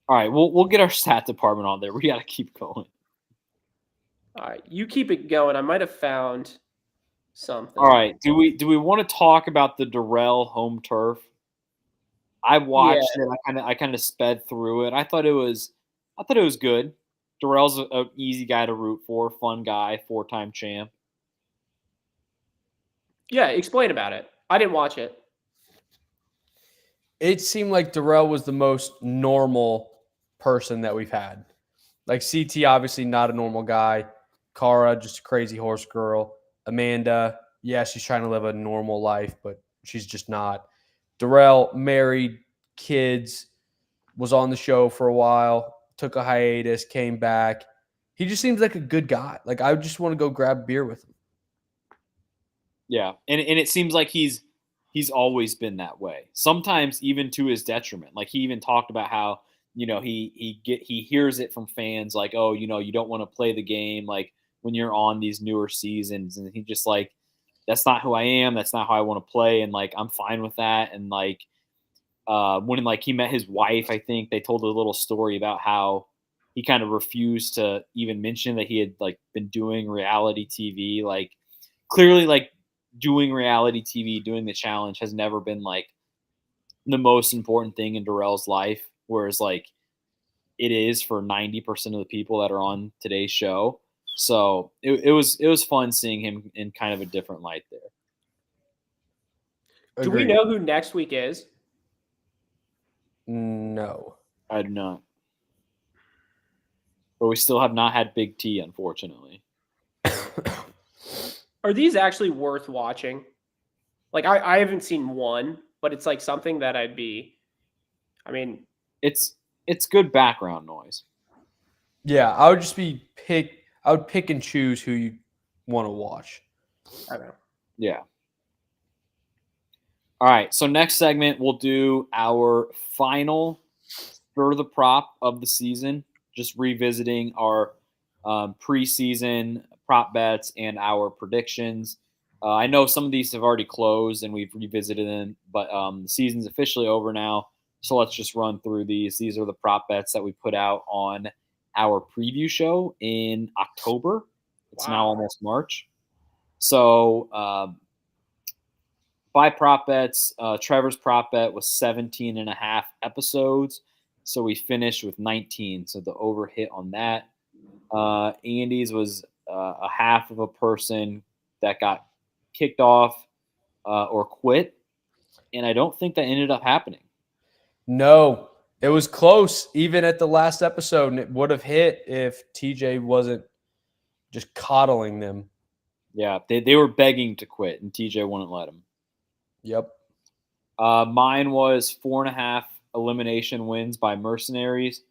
All right, we'll get our stat department on there. We got to keep going. All right, you keep it going. I might have found something. All right, do we want to talk about the Darrell home turf? I watched it. I kind of sped through it. I thought it was good. Darrell's an easy guy to root for, fun guy, 4-time champ. Yeah, explain about it. I didn't watch it. It seemed like Darrell was the most normal person that we've had. Like CT, obviously not a normal guy. Cara, just a crazy horse girl. Amanda, yeah, she's trying to live a normal life, but she's just not. Darrell, married, kids, was on the show for a while, took a hiatus, came back. He just seems like a good guy. Like, I just want to go grab beer with him. Yeah, and it seems like he's always been that way. Sometimes even to his detriment. Like he even talked about how he hears it from fans like, oh, you don't want to play the game like when you're on these newer seasons, and he just like, that's not who I am. That's not how I want to play, and like I'm fine with that. And like when like he met his wife, I think they told a little story about how he kind of refused to even mention that he had like been doing reality TV. Like clearly, like doing reality TV, doing the challenge has never been like the most important thing in Darrell's life, whereas like it is for 90% of the people that are on today's show. So it was fun seeing him in kind of a different light there. Do we know who next week is? No. I do not. But we still have not had Big T, unfortunately. Are these actually worth watching? Like I haven't seen one, but it's like something that I mean, it's good background noise. Yeah, I would pick and choose who you want to watch. I don't know. Yeah. All right, so next segment we'll do our final Stir the Prop of the season, just revisiting our preseason prop bets and our predictions. I know some of these have already closed and we've revisited them, but the season's officially over now. So let's just run through these. These are the prop bets that we put out on our preview show in October. It's now almost March. So by prop bets, Trevor's prop bet was 17 and a half episodes. So we finished with 19. So the over hit on that. Andy's was a half of a person that got kicked off or quit. And I don't think that ended up happening. No, it was close even at the last episode, and it would have hit if TJ wasn't just coddling them. Yeah, they were begging to quit, and TJ wouldn't let them. Yep. Mine was 4.5 elimination wins by mercenaries.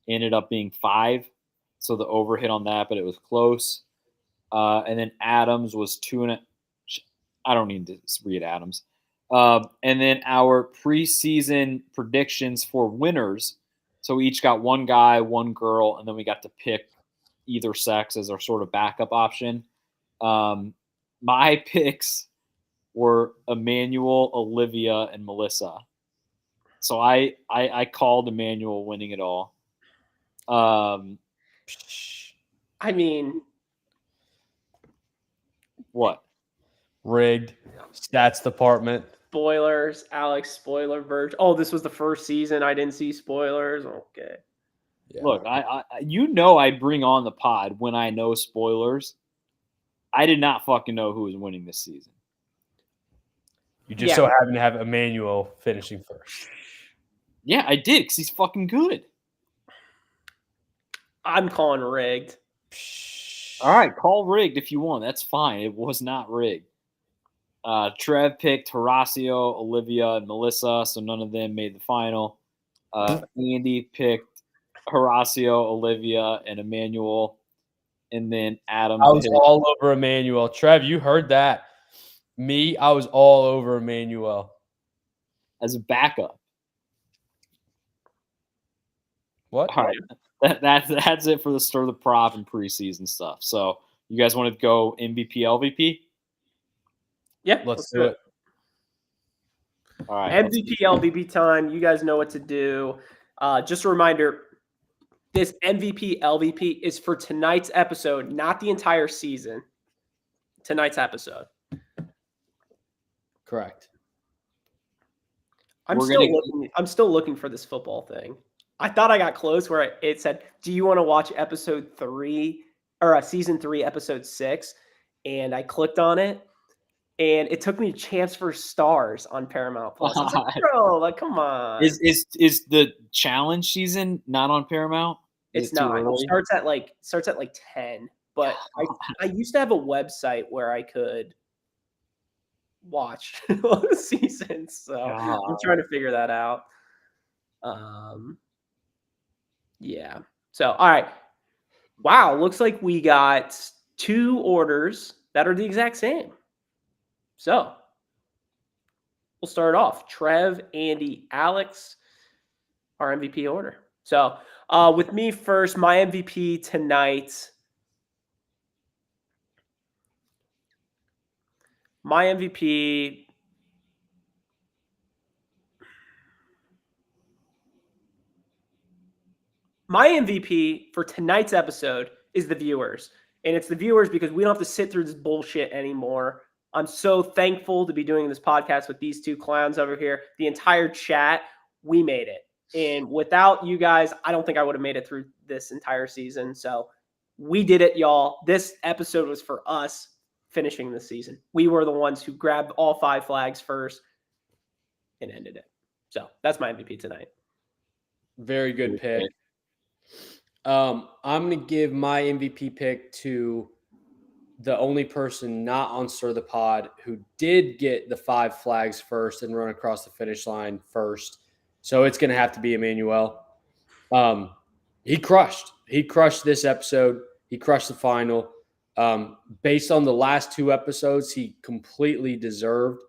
Ended up being 5. So the over hit on that, but it was close. And then Adams was 2.5. I don't need to read Adams. And then our preseason predictions for winners. So we each got one guy, one girl, and then we got to pick either sex as our sort of backup option. My picks were Emmanuel, Olivia, and Melissa. So I called Emmanuel winning it all. I mean, What? Rigged. Stats department. spoilers, Alex, spoiler version. Oh, this was the first season. I didn't see spoilers. Okay. Yeah. Look, I bring on the pod when I know spoilers. I did not fucking know who was winning this season. You just so happen to have Emmanuel finishing first. Yeah, I did because he's fucking good. I'm calling rigged. All right, call rigged if you want. That's fine. It was not rigged. Trev picked Horacio, Olivia, and Melissa, so none of them made the final. Andy picked Horacio, Olivia, and Emmanuel. And then Adam I was picked... all over Emmanuel. Trev, you heard that. Me, I was all over Emmanuel. As a backup. What? All right. That's it for the Stir the Prop and preseason stuff. So you guys want to go MVP, LVP? Yeah, Let's do it. All right. MVP, LVP time. You guys know what to do. Just a reminder, this MVP, LVP is for tonight's episode, not the entire season. Tonight's episode. Correct. I'm still looking for this football thing. I thought I got close where it said, "Do you want to watch episode 3 or season 3, episode 6?" And I clicked on it, and it took me to Champs for Stars on Paramount Plus. I was like, "Bro, like, come on!" Is the challenge season not on Paramount? It's not. It starts at like 10. But I used to have a website where I could watch all the seasons, so I'm trying to figure that out. Yeah. So, all right. Wow, looks like we got 2 orders that are the exact same. So, we'll start off. Trev, Andy, Alex, our MVP order. So, with me first, my MVP tonight. My MVP. My MVP for tonight's episode is the viewers. And it's the viewers because we don't have to sit through this bullshit anymore. I'm so thankful to be doing this podcast with these 2 clowns over here. The entire chat, we made it. And without you guys, I don't think I would have made it through this entire season. So we did it, y'all. This episode was for us finishing the season. We were the ones who grabbed all 5 flags first and ended it. So that's my MVP tonight. Very good pick. I'm going to give my MVP pick to the only person not on Stir the Pod who did get the 5 flags first and run across the finish line first. So it's going to have to be Emmanuel. He crushed. He crushed this episode. He crushed the final. Based on the last 2 episodes, he completely deserved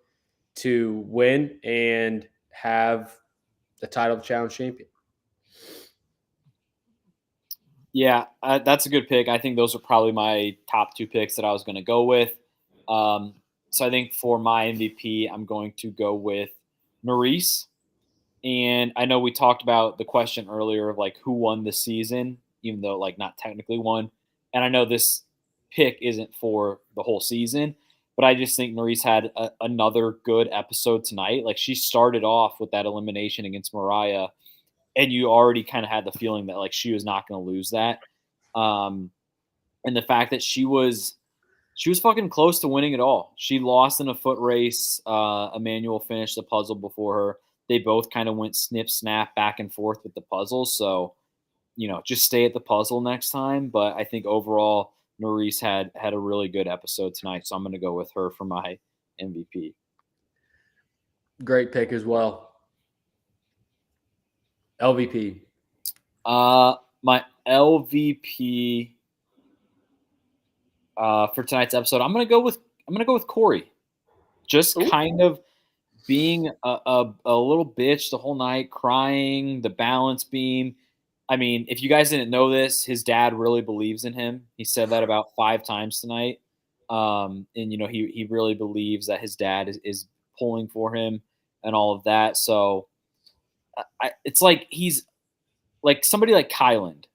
to win and have the title of challenge champion. Yeah, that's a good pick. I think those are probably my top 2 picks that I was going to go with. So I think for my MVP, I'm going to go with Maurice. And I know we talked about the question earlier of like who won the season, even though like not technically won. And I know this pick isn't for the whole season, but I just think Maurice had another good episode tonight. Like she started off with that elimination against Mariah, and you already kind of had the feeling that like she was not going to lose that. And the fact that she was fucking close to winning it all. She lost in a foot race. Emmanuel finished the puzzle before her. They both kind of went snip, snap, back and forth with the puzzle. So, just stay at the puzzle next time. But I think overall, Maurice had a really good episode tonight. So I'm going to go with her for my MVP. Great pick as well. LVP. My LVP for tonight's episode, I'm gonna go with Corey. Just kind of being a little bitch the whole night, crying, the balance beam. I mean, if you guys didn't know this, his dad really believes in him. He said that about 5 times tonight. And he really believes that his dad is pulling for him and all of that. So it's like he's like somebody like Kyland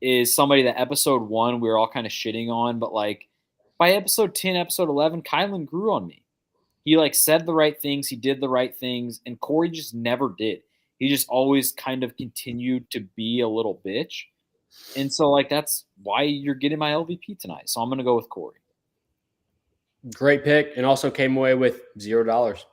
is somebody that episode 1 we were all kind of shitting on, but like by episode 10, episode 11, Kylan grew on me. He like said the right things, he did the right things, and Corey just never did. He just always kind of continued to be a little bitch. And so like that's why you're getting my LVP tonight. So I'm gonna go with Corey. Great pick, and also came away with $0.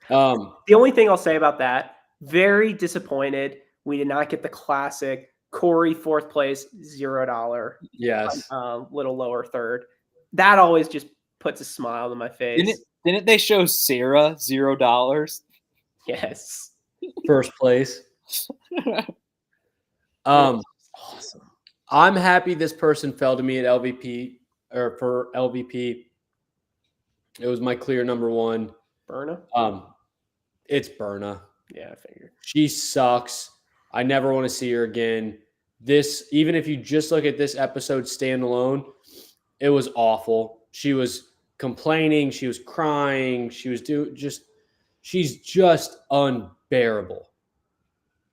The only thing I'll say about that, very disappointed. We did not get the classic Corey 4th place, $0. Yes. Little lower third. That always just puts a smile on my face. Didn't they show Sarah $0? Yes. First place. Awesome. I'm happy this person fell to me at LVP or for LVP. It was my clear number 1. Berna? It's Berna. Yeah, I figured. She sucks. I never want to see her again. This, even if you just look at this episode standalone, it was awful. She was complaining. She was crying. She was she's just unbearable.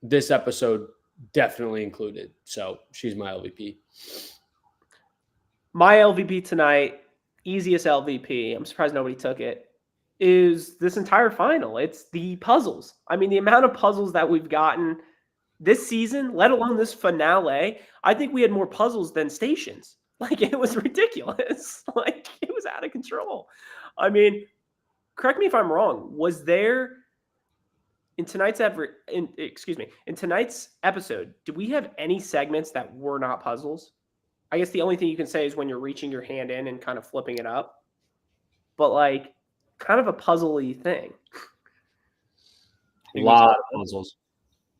This episode definitely included. So she's my LVP. My LVP tonight, easiest LVP, I'm surprised nobody took it, is this entire final. It's the puzzles. I mean, the amount of puzzles that we've gotten this season, let alone this finale, I think we had more puzzles than stations. Like, it was ridiculous. Like, it was out of control. I mean, correct me if I'm wrong. Was there in tonight's episode, did we have any segments that were not puzzles? I guess the only thing you can say is when you're reaching your hand in and kind of flipping it up. But like kind of a puzzly thing. A lot of puzzles.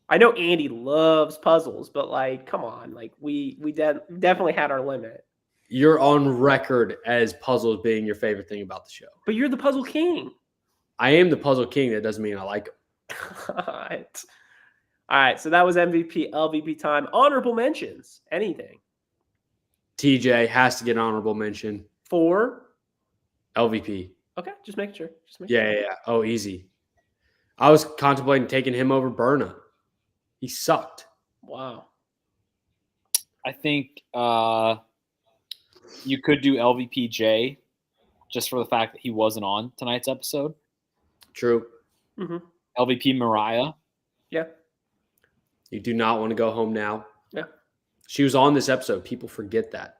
I know Andy loves puzzles, but like, come on, like we definitely had our limit. You're on record as puzzles being your favorite thing about the show. But you're the puzzle king. I am the puzzle king. That doesn't mean I like them. All right. So that was MVP, LVP time. Honorable mentions. Anything. TJ has to get an honorable mention. For? LVP. Okay, just making sure. Yeah. Oh, easy. I was contemplating taking him over Berna. He sucked. Wow. I think you could do LVPJ just for the fact that he wasn't on tonight's episode. True. Mm-hmm. LVP Mariah. Yeah. You do not want to go home now. Yeah. She was on this episode. People forget that.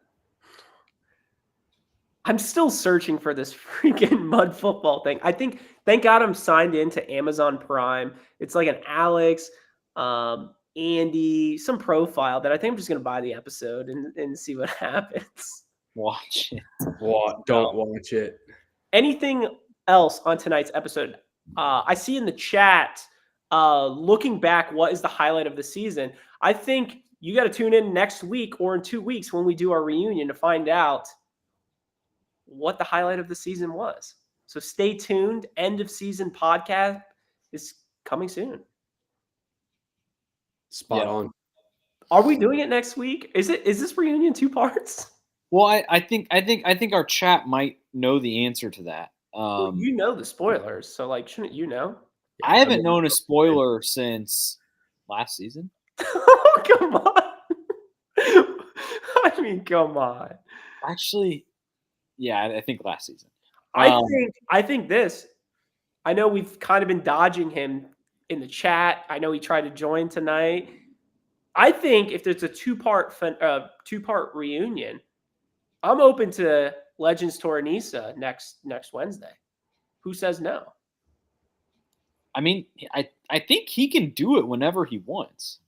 I'm still searching for this freaking mud football thing. I think, thank God I'm signed into Amazon Prime. It's like an Alex, Andy, some profile that I think I'm just going to buy the episode and see what happens. Watch it. Don't watch it. Anything else on tonight's episode? I see in the chat, looking back, what is the highlight of the season? I think you got to tune in next week or in 2 weeks when we do our reunion to find out what the highlight of the season was. So stay tuned. End of season podcast is coming soon. Spot on. Are we doing it next week? Is this reunion 2 parts? Well, I think our chat might know the answer to that. Well, you know the spoilers, so like, shouldn't you know? I haven't known a spoiler since last season. Oh, come on. I mean, come on. Actually, yeah, I think last season. I think this. I know we've kind of been dodging him in the chat. I know he tried to join tonight. I think if there's a two-part reunion, I'm open to Legends Tour Nisa next Wednesday. Who says no? I mean, I think he can do it whenever he wants.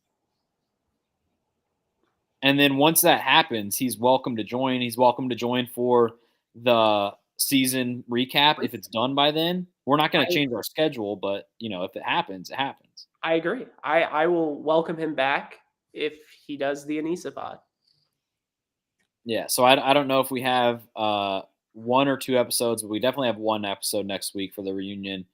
And then once that happens, he's welcome to join. He's welcome to join for the season recap if it's done by then. We're not going to change our schedule, but if it happens, it happens. I agree. I will welcome him back if he does the Anissa pod. Yeah, so I don't know if we have 1 or 2 episodes, but we definitely have 1 episode next week for the reunion.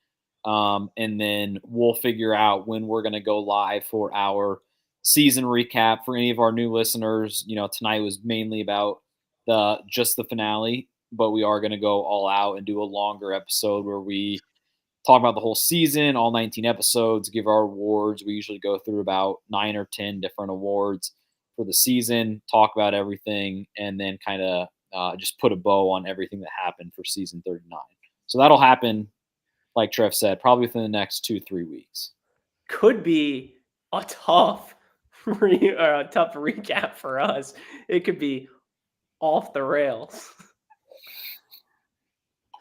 And then we'll figure out when we're going to go live for our season recap. For any of our new listeners, tonight was mainly about just the finale, but we are going to go all out and do a longer episode where we talk about the whole season, all 19 episodes, give our awards. We usually go through about 9 or 10 different awards for the season, talk about everything, and then kind of just put a bow on everything that happened for season 39. So that'll happen, like Trev said, probably within the next 2-3 weeks. Could be a tough recap for us. It could be off the rails.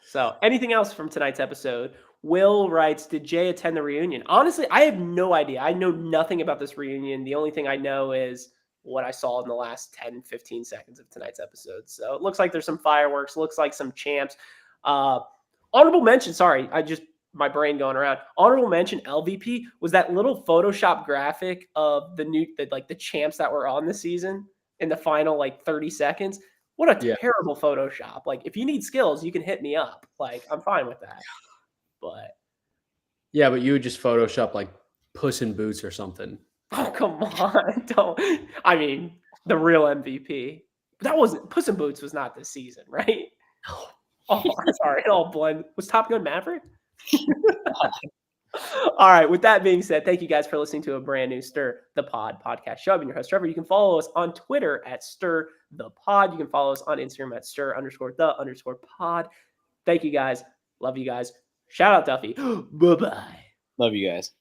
So, anything else from tonight's episode? Will writes, did Jay attend the reunion? Honestly, I have no idea. I know nothing about this reunion. The only thing I know is what I saw in the last 10, 15 seconds of tonight's episode. So it looks like there's some fireworks, looks like some champs. Honorable mention, sorry, my brain going around. Honorable mention, LVP, was that little Photoshop graphic of the champs that were on the season in the final 30 seconds. What a terrible Photoshop. If you need skills, you can hit me up. I'm fine with that. But yeah, but you would just Photoshop Puss in Boots or something. Oh, come on. Don't. I mean, the real MVP. That wasn't Puss in Boots was not this season, right? Oh, sorry. It all blend. Was Top Gun Maverick? All right. With that being said, thank you guys for listening to a brand new Stir the Pod podcast show. I've been your host, Trevor. You can follow us on Twitter at Stir the Pod. You can follow us on Instagram at Stir_the_pod. Thank you guys. Love you guys. Shout out Duffy. Bye-bye. Love you guys.